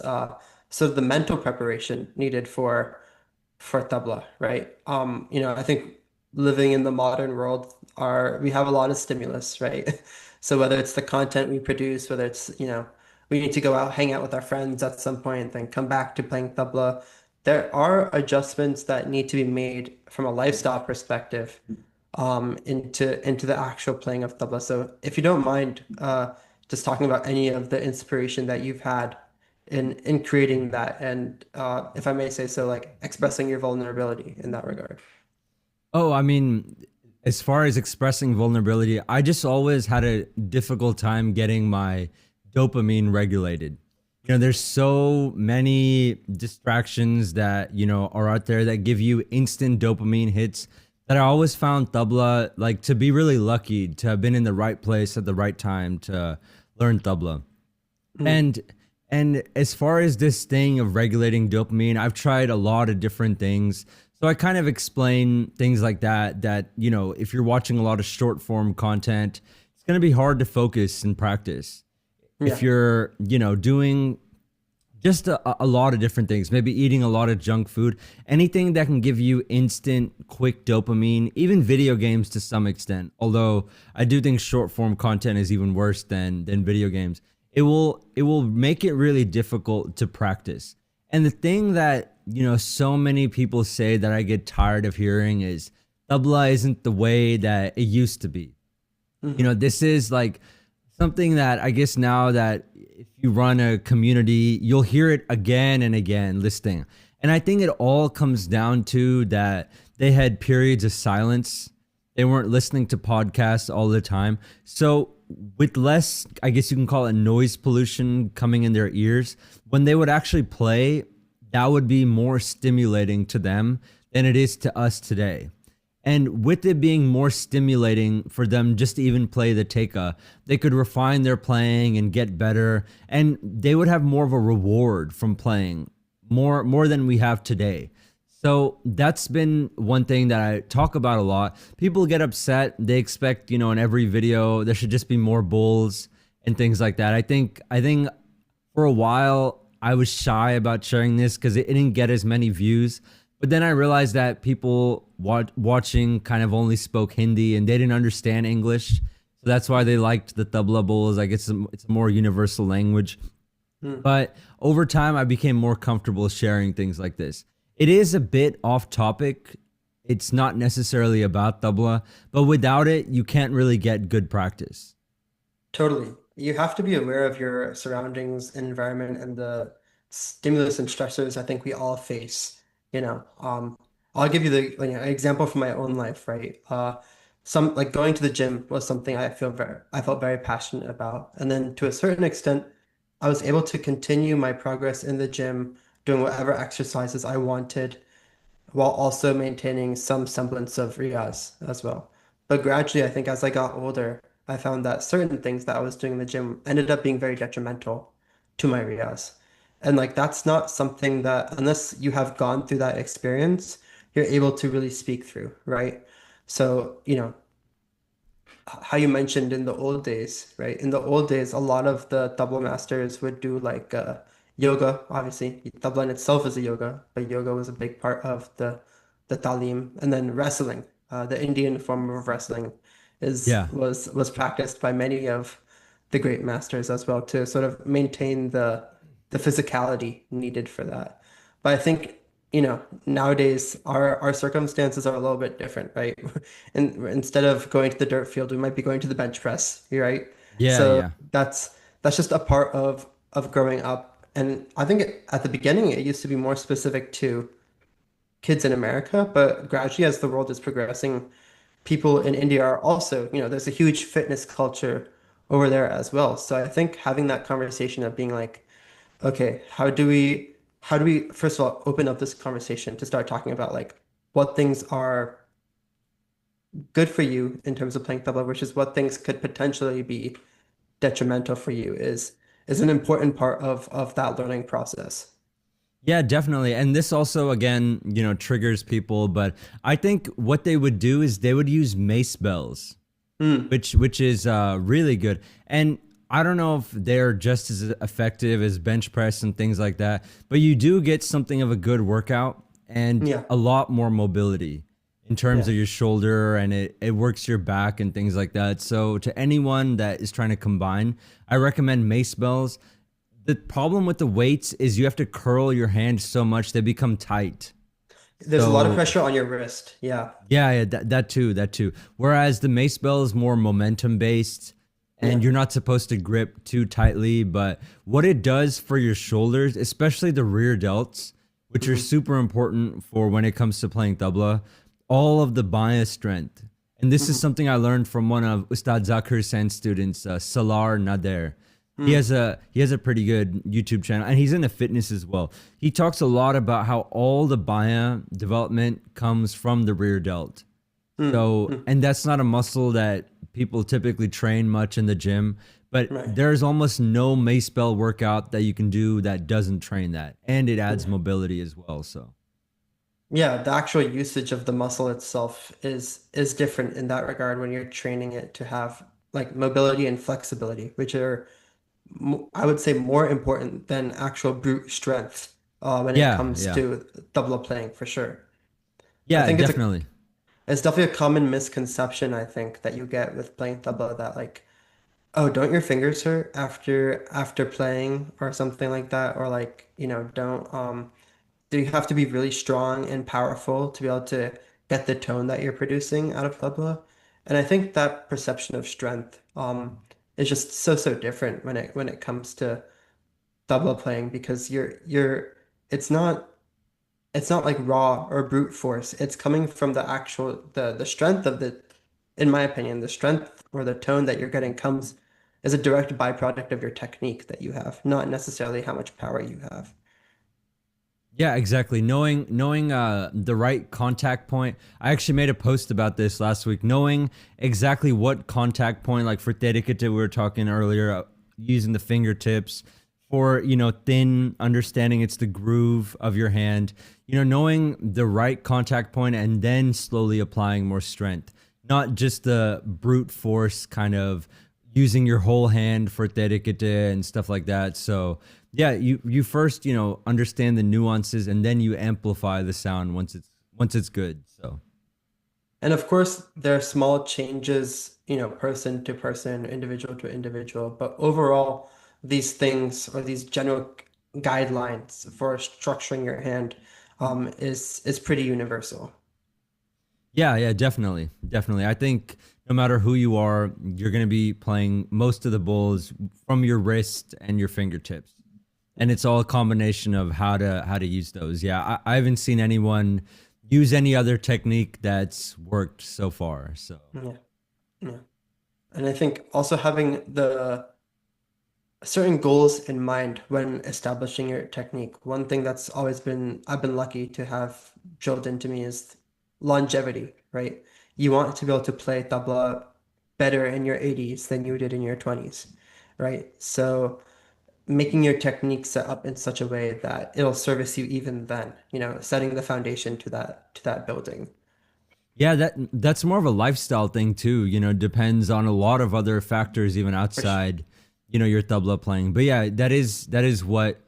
sort of the mental preparation needed for tabla, right? I think living in the modern world, we have a lot of stimulus, right? So whether it's the content we produce, whether it's, we need to go out, hang out with our friends at some point, then come back to playing tabla, there are adjustments that need to be made from a lifestyle perspective, into the actual playing of tabla. So if you don't mind, just talking about any of the inspiration that you've had in creating that, and if I may say so, like expressing your vulnerability in that regard. oh, I mean, as far as expressing vulnerability, I just always had a difficult time getting my dopamine regulated. There's so many distractions that, are out there that give you instant dopamine hits that I always found tabla like to be really lucky to have been in the right place at the right time to learn tabla. Mm. And as far as this thing of regulating dopamine, I've tried a lot of different things. So I kind of explain things like that, if you're watching a lot of short form content, it's going to be hard to focus and practice. If Yeah. you're, doing just a lot of different things, maybe eating a lot of junk food, anything that can give you instant, quick dopamine, even video games to some extent. Although I do think short form content is even worse than video games. It will make it really difficult to practice. And the thing that, so many people say that I get tired of hearing is tabla isn't the way that it used to be. Hmm. This is like something that I guess now that if you run a community, you'll hear it again and again listing. And I think it all comes down to that they had periods of silence. They weren't listening to podcasts all the time. So with less, I guess you can call it noise pollution coming in their ears, when they would actually play, that would be more stimulating to them than it is to us today. And with it being more stimulating for them just to even play the teka, they could refine their playing and get better. And they would have more of a reward from playing more than we have today. So that's been one thing that I talk about a lot. People get upset. They expect, in every video, there should just be more bulls and things like that. I think for a while I was shy about sharing this because it didn't get as many views. But then I realized that people watching kind of only spoke Hindi and they didn't understand English. So that's why they liked the tabla bowls. I guess it's a more universal language. Hmm. But over time, I became more comfortable sharing things like this. It is a bit off topic. It's not necessarily about tabla, but without it, you can't really get good practice. Totally. You have to be aware of your surroundings and environment and the stimulus and stressors I think we all face. You know, I'll give you example from my own life, right? Some like going to the gym was something I felt very passionate about. And then to a certain extent, I was able to continue my progress in the gym, doing whatever exercises I wanted while also maintaining some semblance of Riyaz as well. But gradually, I think as I got older, I found that certain things that I was doing in the gym ended up being very detrimental to my Riyaz. And like that's not something that unless you have gone through that experience, you're able to really speak through, right? So, how you mentioned in the old days, right? In the old days, a lot of the tabla masters would do like yoga. Obviously, tabla in itself is a yoga, but yoga was a big part of the Taalim, and then wrestling. The Indian form of wrestling is Yeah. was practiced by many of the great masters as well to sort of maintain the physicality needed for that. But I think, nowadays our circumstances are a little bit different, right? And instead of going to the dirt field, we might be going to the bench press, right? Yeah, So yeah. that's just a part of growing up. And I think at the beginning it used to be more specific to kids in America, but gradually as the world is progressing, people in India are also, there's a huge fitness culture over there as well. So I think having that conversation of being like, okay, how do we first of all open up this conversation to start talking about like what things are good for you in terms of playing tabla versus what things could potentially be detrimental for you is an important part of that learning process. Yeah, definitely. And this also, again, triggers people. But I think what they would do is they would use mace bells, Mm, which is really good. And I don't know if they're just as effective as bench press and things like that, but you do get something of a good workout and yeah, a lot more mobility in terms yeah. of your shoulder, and it works your back and things like that. So to anyone that is trying to combine, I recommend mace bells. The problem with the weights is you have to curl your hand so much they become tight. There's a lot of So pressure on your wrist. Yeah. yeah, that too, that too. Whereas the mace bell is more momentum based, Yeah. and you're not supposed to grip too tightly. But what it does for your shoulders, especially the rear delts, which are Hmm. super important for when it comes to playing tabla, all of the bias strength. And this is Hmm. something I learned from one of Ustad Zakir Sen's students, Salar Nader. Hmm. He has a pretty good YouTube channel, and he's into fitness as well. He talks a lot about how all the baya development comes from the rear delt. Hmm. So, Hmm. and that's not a muscle that people typically train much in the gym, but Right. there's almost no mace bell workout that you can do that doesn't train that, and it adds Yeah. mobility as well. So, Yeah, the actual usage of the muscle itself is different in that regard when you're training it to have like mobility and flexibility, which are I would say more important than actual brute strength when it yeah, comes yeah, to tabla playing for sure. I yeah, think definitely. it's definitely a common misconception I think that you get with playing tabla that like, oh, don't your fingers hurt after playing or something like that, or like, don't do you have to be really strong and powerful to be able to get the tone that you're producing out of tabla? And I think that perception of strength is just so different when it comes to tabla playing because you're it's not like raw or brute force. It's coming from the strength of the in my opinion, the strength or the tone that you're getting comes as a direct byproduct of your technique that you have, not necessarily how much power you have. Yeah, exactly. Knowing the right contact point. I actually made a post about this last week. Knowing exactly what contact point, like for Terikete, we were talking earlier, using the fingertips. For thin understanding, it's the groove of your hand. Knowing the right contact point and then slowly applying more strength, not just the brute force kind of using your whole hand for Terikete and stuff like that. So yeah, you first understand the nuances and then you amplify the sound once it's good. So And of course, there are small changes person to person, individual to individual. But overall, these things or these general guidelines for structuring your hand is pretty universal. Yeah, yeah, definitely. Definitely. I think no matter who you are, you're going to be playing most of the bowls from your wrist and your fingertips. And it's all a combination of how to use those. Yeah, I haven't seen anyone use any other technique that's worked so far. So, Yeah, yeah. And I think also having the certain goals in mind when establishing your technique. One thing that's always been I've been lucky to have drilled into me is longevity, right? You want to be able to play tabla better in your 80s than you did in your 20s, right? So making your technique set up in such a way that it'll service you even then, setting the foundation to that building. yeah, that's more of a lifestyle thing too. Depends on a lot of other factors even For sure. outside, your tabla playing. But yeah, that is what,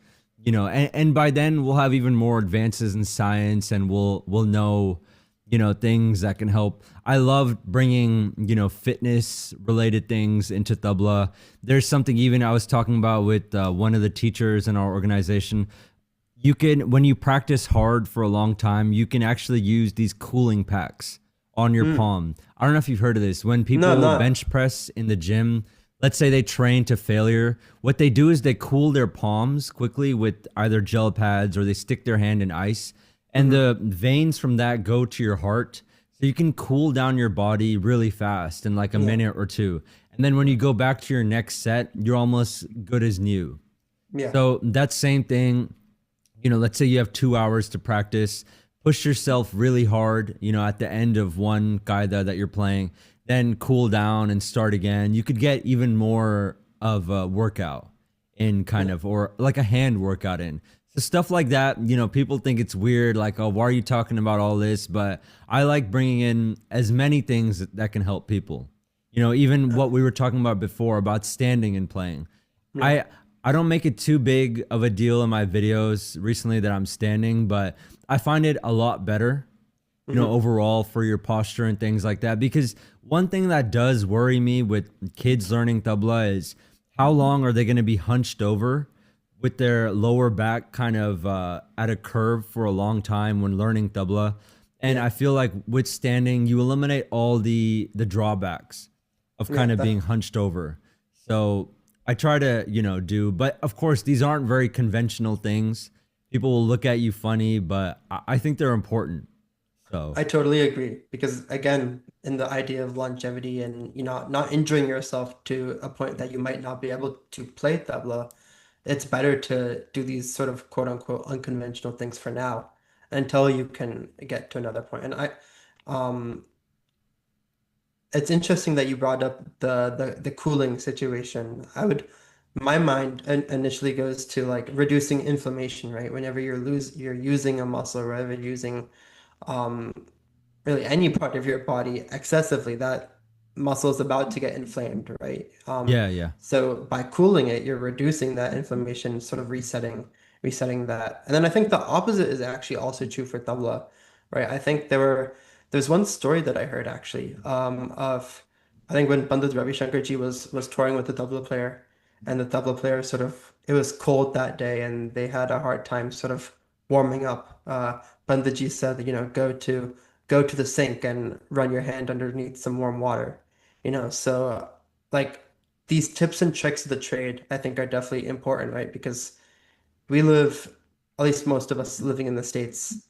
and by then we'll have even more advances in science and we'll know, things that can help. I love bringing, fitness related things into tabla. There's something even I was talking about with one of the teachers in our organization. You can, when you practice hard for a long time, you can actually use these cooling packs on your Mm. palm. I don't know if you've heard of this. When No, I'm people not. bench press in the gym, let's say they train to failure, what they do is they cool their palms quickly with either gel pads or they stick their hand in ice, and Hmm. the veins from that go to your heart. So you can cool down your body really fast in like a Yeah. minute or two. And then when you go back to your next set, you're almost good as new. Yeah. So that same thing, let's say you have 2 hours to practice, push yourself really hard, at the end of one qaida that you're playing, then cool down and start again. You could get even more of a workout in kind Yeah. of, or like a hand workout in. So stuff like that, people think it's weird, like, oh, why are you talking about all this? But I like bringing in as many things that can help people. Even what we were talking about before about standing and playing. Yeah. I I don't make it too big of a deal in my videos recently that I'm standing, but I find it a lot better, Hmm. overall for your posture and things like that. Because one thing that does worry me with kids learning tabla is how long are they going to be hunched over with their lower back kind of at a curve for a long time when learning tabla. And Yeah. I feel like with standing, you eliminate all the drawbacks of Yeah. kind of being hunched over. So I try to, do, but of course, these aren't very conventional things. People will look at you funny, but I think they're important. So I totally agree because again, in the idea of longevity and not injuring yourself to a point that you might not be able to play tabla, it's better to do these sort of quote unquote unconventional things for now until you can get to another point. And um, it's interesting that you brought up the cooling situation. My mind initially goes to like reducing inflammation, right? Whenever you're using a muscle, or whenever you're using um really any part of your body excessively, that muscle is about to get inflamed, right? yeah, yeah. So by cooling it, you're reducing that inflammation, sort of resetting that. And then I think the opposite is actually also true for tabla, right? I think there's one story that I heard actually of I think when Pandit Ravi Shankarji was touring with the tabla player, and the tabla player sort of it was cold that day, and they had a hard time sort of warming up. Panditji said, go to the sink and run your hand underneath some warm water. So like these tips and tricks of the trade, I think are definitely important, right? Because we live, at least most of us living in the States,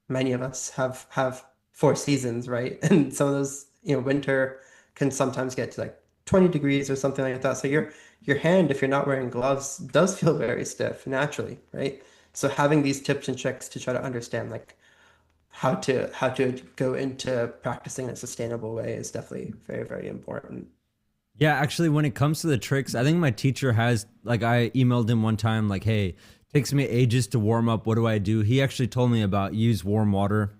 many of us have four seasons, right? And some of those, winter can sometimes get to like 20 degrees or something like that. So your hand, if you're not wearing gloves, does feel very stiff naturally, right? So having these tips and tricks to try to understand like how to go into practicing in a sustainable way is definitely very, very important. Yeah, actually, when it comes to the tricks, I think my teacher has, like, I emailed him one time, like, hey, takes me ages to warm up. What do I do? He actually told me about use warm water,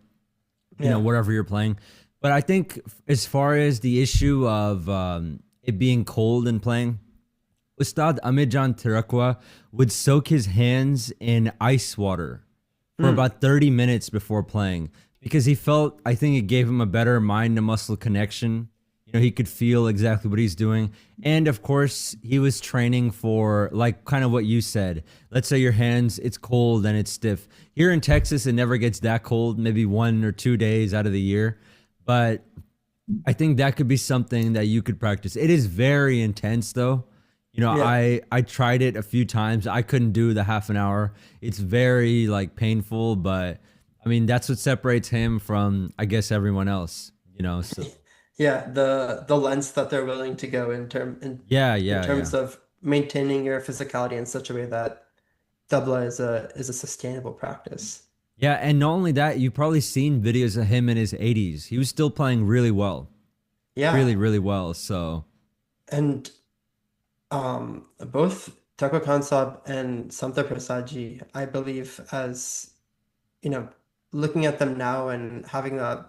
Yeah. whatever you're playing. But I think as far as the issue of it being cold and playing, Ustad Amijan Tirakwa would soak his hands in ice water for Hmm. about 30 minutes before playing because he felt, I think it gave him a better mind to muscle connection. He could feel exactly what he's doing. And of course, he was training for like kind of what you said. Let's say your hands, it's cold and it's stiff. Here in Texas, it never gets that cold, maybe 1 or 2 days out of the year. But I think that could be something that you could practice. It is very intense though. Yeah. I tried it a few times. I couldn't do the half an hour. It's very like painful, but I mean that's what separates him from I guess everyone else, so Yeah, the lengths that they're willing to go yeah, in yeah, yeah. terms of maintaining your physicality in such a way that tabla is a sustainable practice. Yeah, and not only that, you've probably seen videos of him in his 80s. He was still playing really well. Really, Yeah, really well. So, and both Tako Kansab and Samta Prasadji, I believe, as you know, looking at them now and having a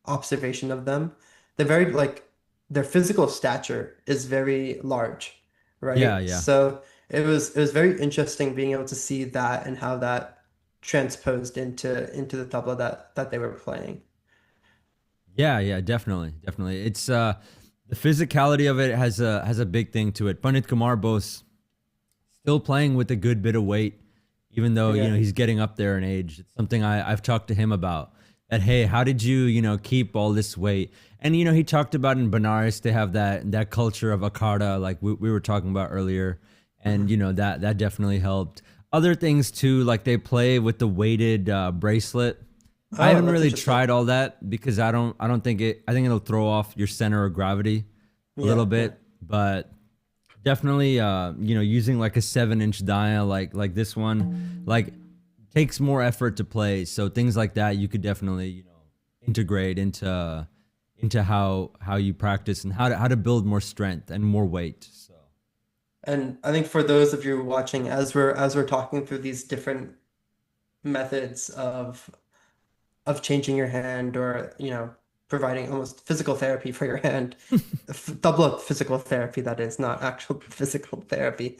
observation of them, they're very like their physical stature is very large, yeah, right? yeah. So it was very interesting being able to see that and how that transposed into the tabla that they were playing. Yeah, yeah, definitely. Definitely. It's the physicality of it has a big thing to it. Pandit Kumar both still playing with a good bit of weight, even though Yeah. he's getting up there in age. It's something I've talked to him about. That hey, how did you keep all this weight? And he talked about in Benares they have that culture of akara, like we were talking about earlier, and Mhm. that definitely helped. Other things too, like they play with the weighted bracelet. I Oh, haven't that's really interesting. tried all that because I don't think it. I think it'll throw off your center of gravity a little Yeah, yeah. bit, but definitely using like a 7-inch dial like this one like takes more effort to play, so things like that you could definitely integrate into how you practice and how to build more strength and more weight, so And I think for those of you watching, as we're talking through these different methods of changing your hand or providing almost physical therapy for your hand, double physical therapy that is, not actual physical therapy.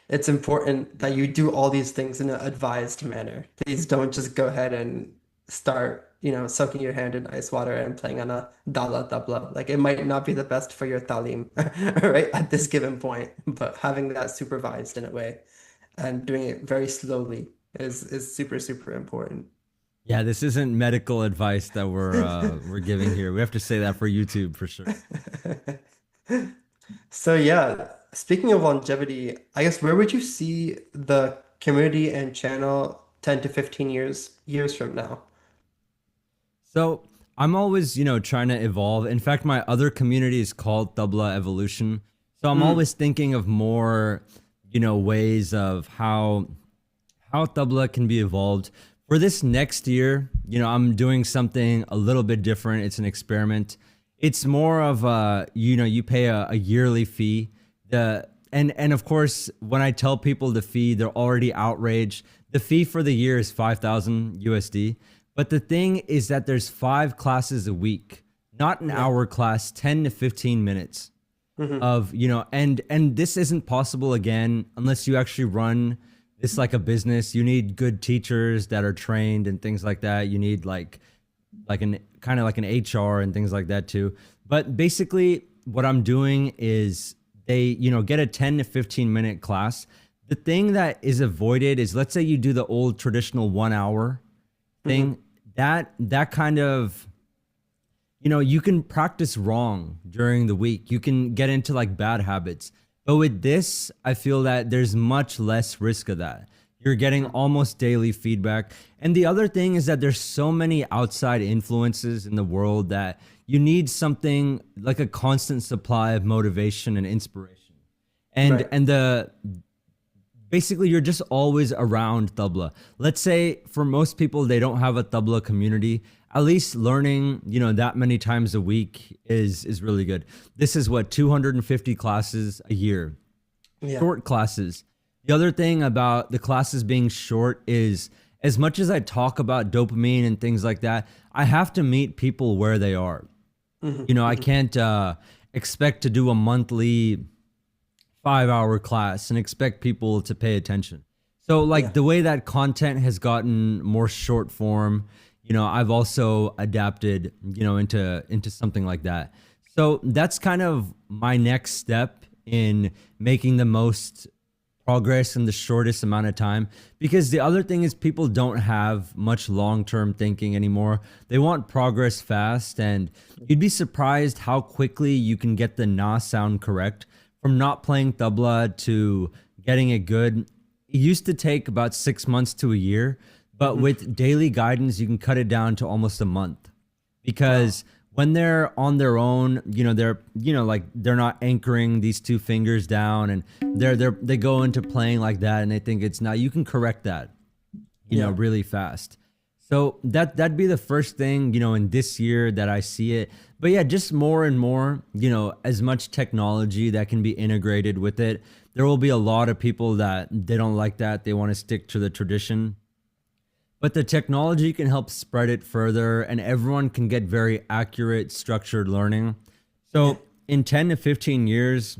It's important that you do all these things in an advised manner. Please don't just go ahead and start, soaking your hand in ice water and playing on a dala tabla. Like it might not be the best for your talim, right, at this given point, but having that supervised in a way and doing it very slowly is super, super important. yeah, this isn't medical advice that we're giving here. We have to say that for YouTube for sure. So yeah, speaking of longevity, I guess where would you see the community and channel 10 to 15 years from now? So I'm always, trying to evolve. In fact, my other community is called Tabla Evolution. So I'm Mm, always thinking of more, ways of how Tabla can be evolved. For this next year, I'm doing something a little bit different. It's an experiment. It's more of you pay a yearly fee. And of course, when I tell people the fee, they're already outraged. The fee for the year is 5,000 USD. But the thing is that there's 5 classes a week, not an yeah. hour class, 10 to 15 minutes Hmm. of and this isn't possible again unless you actually run this like a business. You need good teachers that are trained and things like that. You need like an kind of like an HR and things like that too. But basically what I'm doing is they get a 10 to 15 minute class. The thing that is avoided is, let's say you do the old traditional 1 hour Hmm. thing, that kind of you can practice wrong during the week. You can get into like bad habits. But with this, I feel that there's much less risk of that. You're getting almost daily feedback. And the other thing is that there's so many outside influences in the world that you need something like a constant supply of motivation and inspiration. And Right. and the basically you're just always around tabla. Let's say for most people they don't have a tabla community. At least learning that many times a week is really good. This is what 250 classes a year, Yeah. short classes. The other thing about the classes being short is, as much as I talk about dopamine and things like that, I have to meet people where they are. Hmm. I Hmm. can't expect to do a monthly 5 hour class and expect people to pay attention. So like Yeah. the way that content has gotten more short form, I've also adapted, into something like that. So that's kind of my next step in making the most progress in the shortest amount of time, because the other thing is people don't have much long-term thinking anymore. They want progress fast, and you'd be surprised how quickly you can get the na sound correct from not playing tabla to getting it good. It used to take about 6 months to a year, but Hmm. with daily guidance you can cut it down to almost a month, Wow. because when they're on their own, they're like they're not anchoring these two fingers down, and they go into playing like that, and they think it's not. You can correct that, Yeah. really fast. So that'd be the first thing, in this year that I see it. But yeah, just more and more, as much technology that can be integrated with it. There will be a lot of people that they don't like that. They want to stick to the tradition, but the technology can help spread it further, and everyone can get very accurate, structured learning. Yeah. So in 10 to 15 years,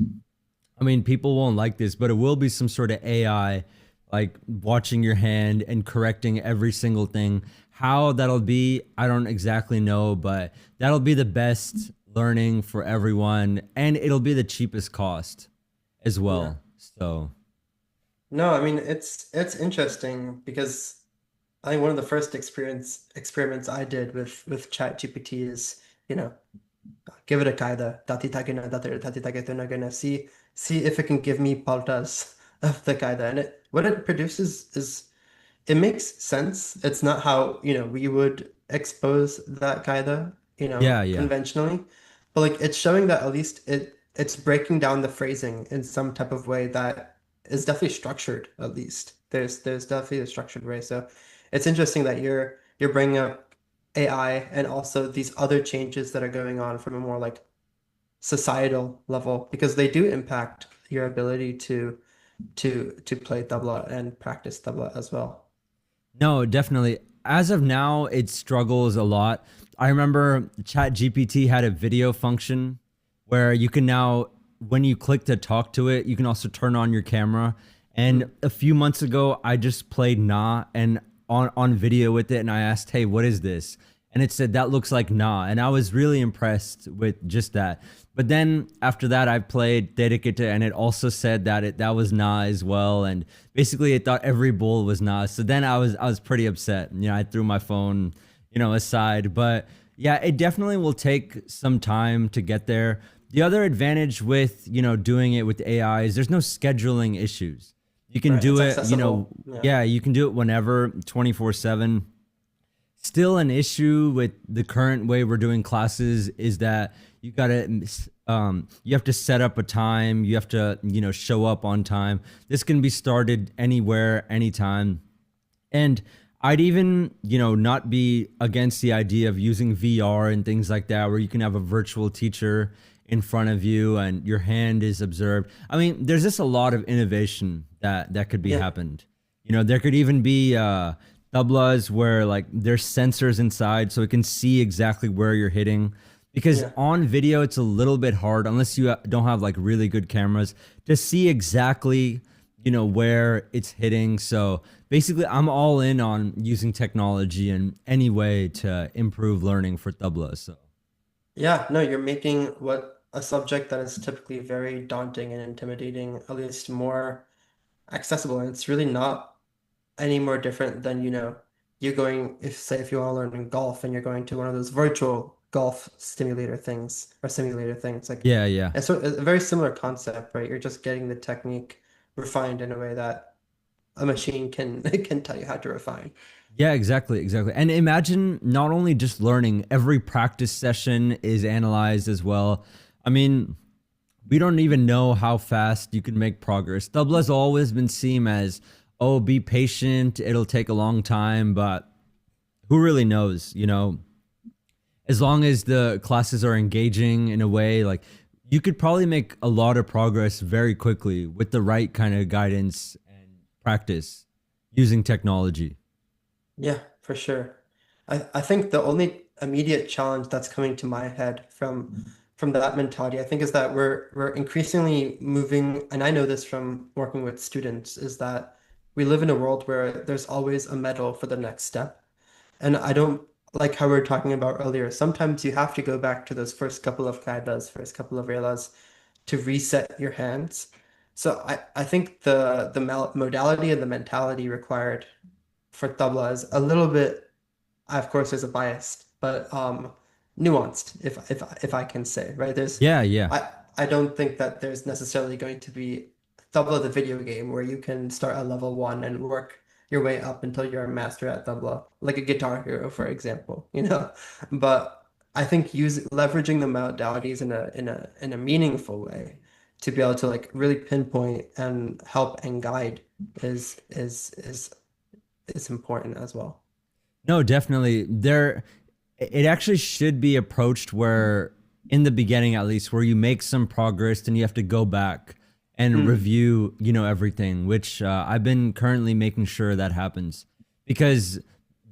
I mean, people won't like this, but it will be some sort of AI like watching your hand and correcting every single thing. How that'll be, I don't exactly know, but that'll be the best learning for everyone, and it'll be the cheapest cost as Yeah. well. So, No, I mean it's interesting because I think one of the first experiments I did with ChatGPT is, you know, give it a kaida, dati tagina, dati tagetuna gonna see if it can give me paltas of the kaida. And it what it produces is it makes sense. It's not how, we would expose that kaida, yeah, yeah. conventionally. But like it's showing that at least it's breaking down the phrasing in some type of way that is definitely structured, at least. There's definitely a structured way. So it's interesting that you're bringing up AI and also these other changes that are going on from a more like societal level because they do impact your ability to play tabla and practice tabla as well. No, definitely. As of now, it struggles a lot. I remember ChatGPT had a video function where you can now, when you click to talk to it, you can also turn on your camera. And Mhm. a few months ago, I just played Na and on video with it, and I asked, "Hey, what is this?" And it said that looks like Na, and I was really impressed with just that. But then after that, I played Dedicate, and it also said that that was Na as well, and basically it thought every bull was Na. So then I was pretty upset. I threw my phone, aside. But yeah, it definitely will take some time to get there. The other advantage with doing it with AI is there's no scheduling issues. You can Right, do it's it, accessible. Yeah. yeah, you can do it whenever, 24/7. Still an issue with the current way we're doing classes is that you have to set up a time, you have to show up on time. This can be started anywhere, anytime. And I'd even, not be against the idea of using VR and things like that, where you can have a virtual teacher in front of you and your hand is observed. I mean, there's just a lot of innovation that could be Yeah. happened. There could even be tablas where like there's sensors inside, so it can see exactly where you're hitting. Because Yeah. on video, it's a little bit hard unless you don't have like really good cameras to see exactly where it's hitting. So basically I'm all in on using technology in any way to improve learning for tabla. So Yeah, no, you're making what a subject that is typically very daunting and intimidating, at least more accessible. And it's really not any more different than, you going, if say if you are learning golf and you're going to one of those virtual golf stimulator things or simulator things, like yeah, yeah. it's a very similar concept, right? You're just getting the technique refined in a way that a machine can can tell you how to refine. Yeah, exactly, exactly. And imagine not only just learning, every practice session is analyzed as well. I mean, we don't even know how fast you can make progress. Tabla's always been seen as, oh, be patient, it'll take a long time, but who really knows, As long as the classes are engaging in a way, like you could probably make a lot of progress very quickly with the right kind of guidance and practice using technology. Yeah, for sure. I think the only immediate challenge that's coming to my head from that mentality, I think, is that we're increasingly moving, and I know this from working with students, is that we live in a world where there's always a medal for the next step. And I don't like how we were talking about earlier, sometimes you have to go back to those first couple of kaidas, first couple of relas to reset your hands. So I think the modality and the mentality required for tabla is a little bit, of course, there's a bias, but nuanced, if I can say, right? Yeah, yeah. I don't think that there's necessarily going to be Tabla the video game where you can start at level one and work your way up until you're a master at Tabla, like a Guitar Hero, for example, you know. But I think leveraging the modalities in a meaningful way to be able to like really pinpoint and help and guide is important as well. No, definitely. It actually should be approached where, in the beginning at least, where you make some progress, then you have to go back and Mm, review, everything, which I've been currently making sure that happens. Because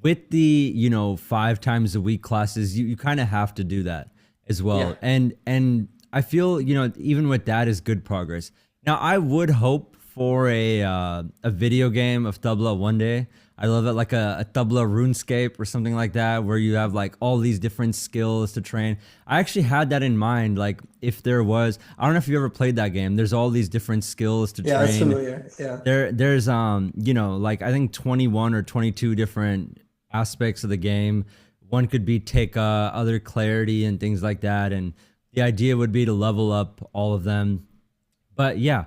with the, 5 times a week classes, you kind of have to do that as yeah. well. And I feel, even with that is good progress. Now, I would hope for a video game of tabla one day. I love it, like a tabla RuneScape or something like that, where you have like all these different skills to train. I actually had that in mind. Like if there was, I don't know if you ever played that game. There's all these different skills to Yeah, it's train. familiar. Yeah. There's like I think 21 or 22 different aspects of the game. One could be take other clarity and things like that, and the idea would be to level up all of them. But yeah,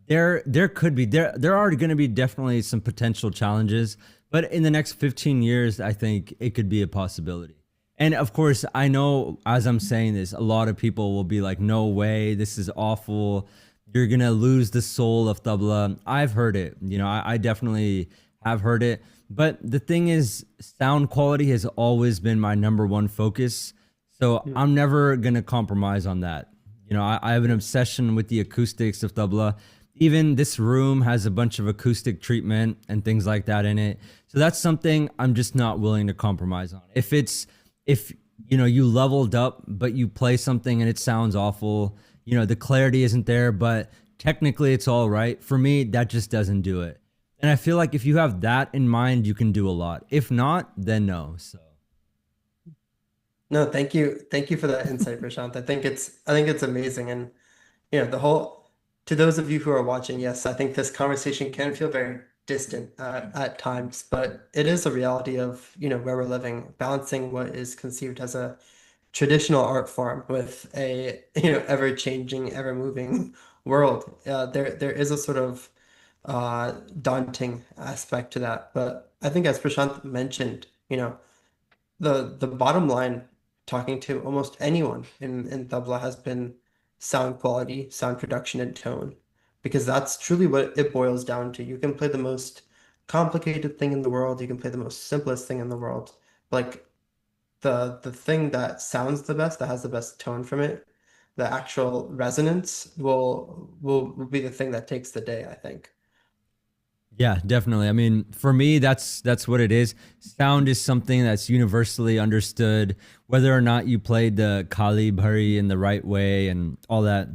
there could be there are going to be definitely some potential challenges, but in the next 15 years I think it could be a possibility. And of course, I know as I'm saying this, a lot of people will be like, no way, this is awful, you're going to lose the soul of tabla. I've heard it, I definitely have heard it, but the thing is, sound quality has always been my number one focus, so Mm. I'm never going to compromise on that. I have an obsession with the acoustics of tabla. Even this room has a bunch of acoustic treatment and things like that in it. So that's something I'm just not willing to compromise on. If you leveled up but you play something and it sounds awful, the clarity isn't there, but technically it's all right. For me, that just doesn't do it. And I feel like if you have that in mind, you can do a lot. If not, then no. So No, thank you. Thank you for that insight, Prashant. I think it's amazing. And the whole to those of you who are watching, yes, I think this conversation can feel very distant at times, but it is a reality of, where we're living, balancing what is conceived as a traditional art form with a, ever-changing, ever-moving world. There is a sort of daunting aspect to that. But I think as Prashant mentioned, the bottom line, talking to almost anyone in tabla has been sound quality, sound production, and tone, because that's truly what it boils down to. You can play the most complicated thing in the world, you can play the most simplest thing in the world. Like the thing that sounds the best, that has the best tone from it, the actual resonance will be the thing that takes the day, I think. yeah, definitely. I mean, for me, that's what it is. Sound is something that's universally understood, whether or not you played the Kali Bhari in the right way and all that.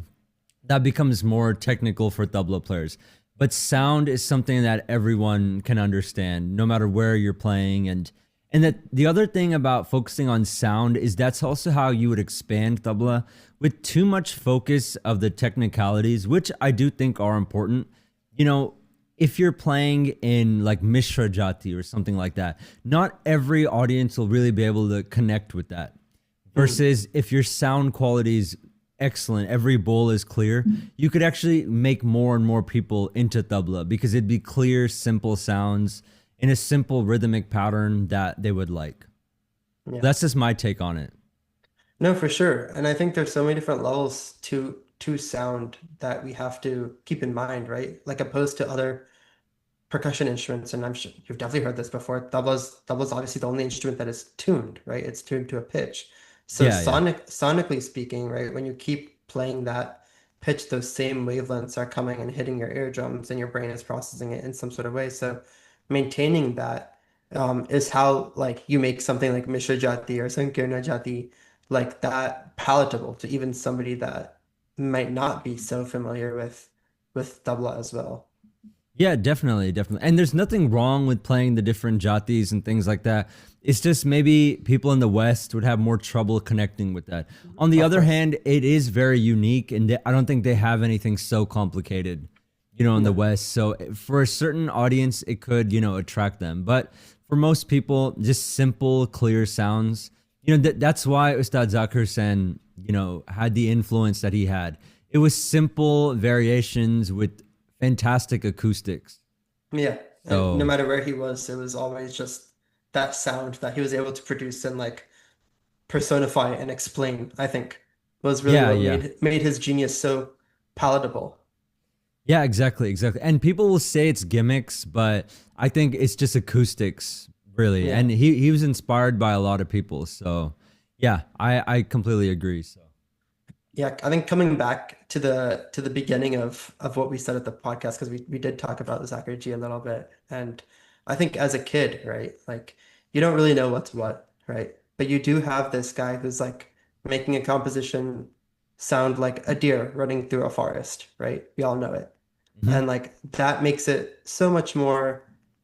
That becomes more technical for tabla players. But sound is something that everyone can understand, no matter where you're playing. And that the other thing about focusing on sound is that's also how you would expand tabla. With too much focus of the technicalities, which I do think are important. You know, if you're playing in like Mishra Jati or something like that, not every audience will really be able to connect with that. Mm. Versus if your sound quality is excellent, every bowl is clear, you could actually make more and more people into tabla because it'd be clear, simple sounds in a simple rhythmic pattern that they would like. Yeah. That's just my take on it. No, for sure. And I think there's so many different levels to sound that we have to keep in mind, right? Like opposed to other percussion instruments, and I'm sure you've definitely heard this before. Tabla's obviously the only instrument that is tuned, right? It's tuned to a pitch. So Yeah, yeah. sonically speaking, right, when you keep playing that pitch, those same wavelengths are coming and hitting your eardrums, and your brain is processing it in some sort of way. So maintaining that is how like you make something like Mishra Jati or Sankirna Jati like that palatable to even somebody that might not be so familiar with tabla as well. Yeah, definitely, definitely. And there's nothing wrong with playing the different jatis and things like that. It's just maybe people in the West would have more trouble connecting with that. On the Of other course. hand, it is very unique, and I don't think they have anything so complicated, in the No. West. So for a certain audience, it could, attract them. But for most people, just simple, clear sounds. That's why Ustad Zakir Sen, had the influence that he had. It was simple variations with fantastic acoustics. Yeah. And no So matter where he was, it was always just that sound that he was able to produce and like personify and explain, I think, was really yeah, what yeah. made his genius so palatable. Yeah, exactly, exactly. And people will say it's gimmicks, but I think it's just acoustics, really. Yeah. And he was inspired by a lot of people. So yeah, I completely agree. So Yeah, I think coming back to the beginning of what we said at the podcast, because we did talk about the Zachary G a little bit. And I think as a kid, right, like you don't really know what's what, right? But you do have this guy who's like making a composition sound like a deer running through a forest, right? We all know it. mhm. And like that makes it so much more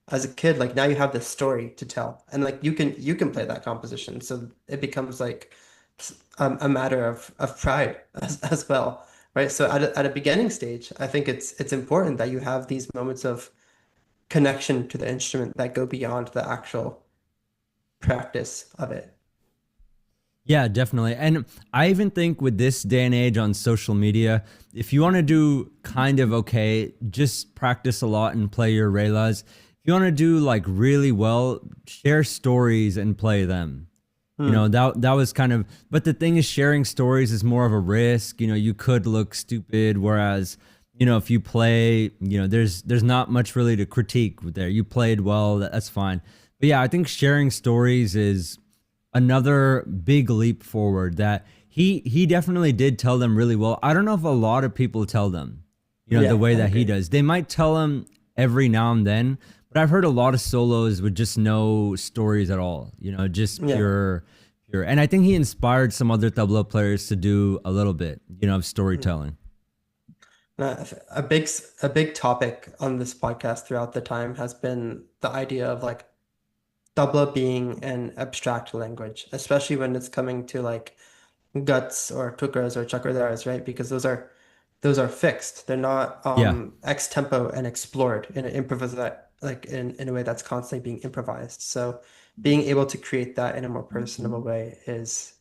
as a kid, like now you have this story to tell. And like you can play that composition. So it becomes like a matter of pride as well, right? So at a beginning stage, I think it's important that you have these moments of connection to the instrument that go beyond the actual practice of it. Yeah, definitely. And I even think with this day and age on social media, if you want to do kind of okay, just practice a lot and play your relas. If you want to do like really well, share stories and play them. Hmm. That was kind of, but the thing is, sharing stories is more of a risk. You could look stupid, whereas, if you play, there's not much really to critique there. You played well, that's fine. But yeah, I think sharing stories is another big leap forward that he definitely did tell them really well. I don't know if a lot of people tell them, the Yeah, way I that he agree. does. They might tell them every now and then, but I've heard a lot of solos with just no stories at all, just Yeah. pure. And I think he inspired some other tabla players to do a little bit, of Hmm. storytelling. A big topic on this podcast throughout the time has been the idea of like Tabla being an abstract language, especially when it's coming to like guts or tukras or chakradas, right? Because those are fixed. They're not Yeah. ex tempo and explored in an improvise like in a way that's constantly being improvised. So being able to create that in a more personable way is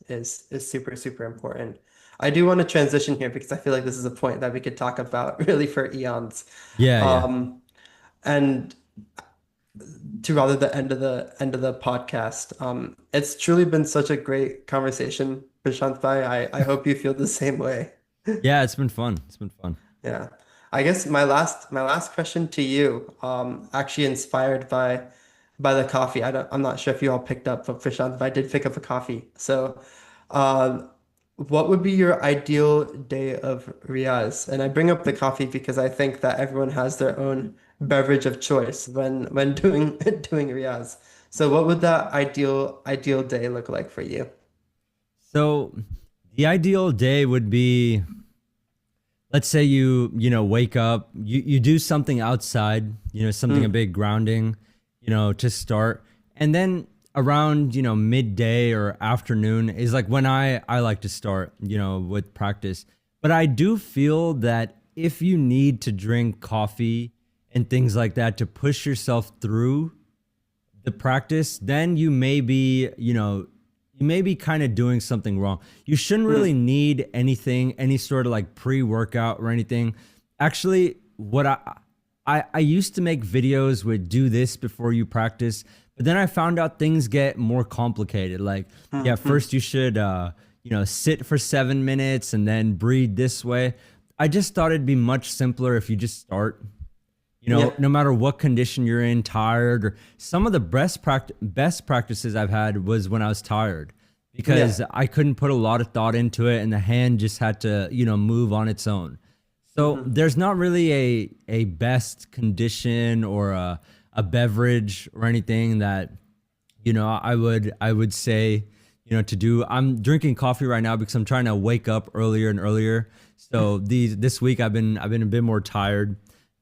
super, super important. I do want to transition here because I feel like this is a point that we could talk about really for eons. Yeah, yeah. Um, and to rather the end of the podcast. It's truly been such a great conversation, Prashant Bhai. I hope you feel the same way. Yeah, it's been fun. It's been fun. Yeah. I guess my last question to you, actually inspired by the coffee. I'm not sure if you all picked up, but Prashant, I did pick up a coffee. So, um, what would be your ideal day of Riyaz? And I bring up the coffee because I think that everyone has their own beverage of choice when doing doing Riyaz. So, what would that ideal day look like for you? So the ideal day would be, let's say wake up, you do something outside, something a Hmm. big grounding, to start. And then around, midday or afternoon is like when I like to start, with practice. But I do feel that if you need to drink coffee and things like that to push yourself through the practice, then you may be kind of doing something wrong. You shouldn't really Hmm. need anything, any sort of like pre-workout or anything. Actually, what I used to make videos with do this before you practice, but then I found out things get more complicated. Like, yeah, Hmm. Hmm. first you should sit for 7 minutes and then breathe this way. I just thought it'd be much simpler if you just start, Yeah. no matter what condition you're in, tired, or some of the best practices I've had was when I was tired Yeah. because I couldn't put a lot of thought into it and the hand just had to, move on its own. So Hmm. there's not really a best condition or a beverage or anything that, I would say, to do. I'm drinking coffee right now because I'm trying to wake up earlier and earlier. So this week I've been a bit more tired.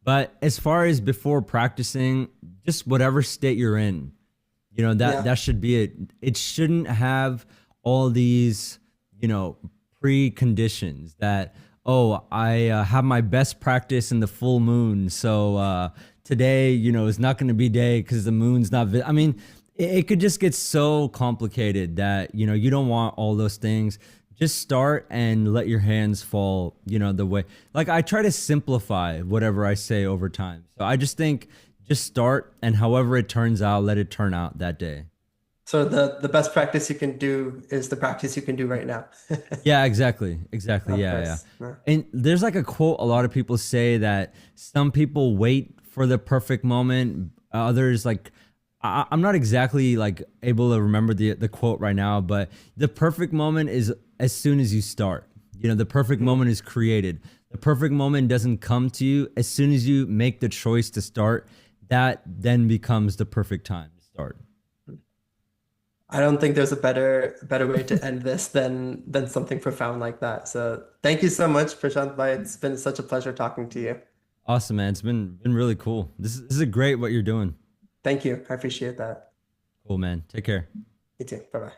But as far as before practicing, just whatever state you're in, that Yeah. that should be it. It shouldn't have all these, you know, preconditions that, oh, I have my best practice in the full moon, so today, is not going to be day because the moon's not. I mean, it could just get so complicated that you don't want all those things. Just start and let your hands fall, the way. Like I try to simplify whatever I say over time. So I just think just start and however it turns out, let it turn out that day. So the best practice you can do is the practice you can do right now. Yeah, exactly. Exactly. Of Yeah, yeah. course. Yeah. And there's like a quote a lot of people say that some people wait for the perfect moment. Others like I'm not exactly like able to remember the quote right now, but the perfect moment is as soon as you start. The perfect moment is created. The perfect moment doesn't come to you as soon as you make the choice to start. That then becomes the perfect time to start. I don't think there's a better way to end this than something profound like that. So thank you so much, Prashant Bhai. It's been such a pleasure talking to you. Awesome, man. It's been really cool. This is a great what you're doing. Thank you. I appreciate that. Cool, man. Take care. You too. Bye bye.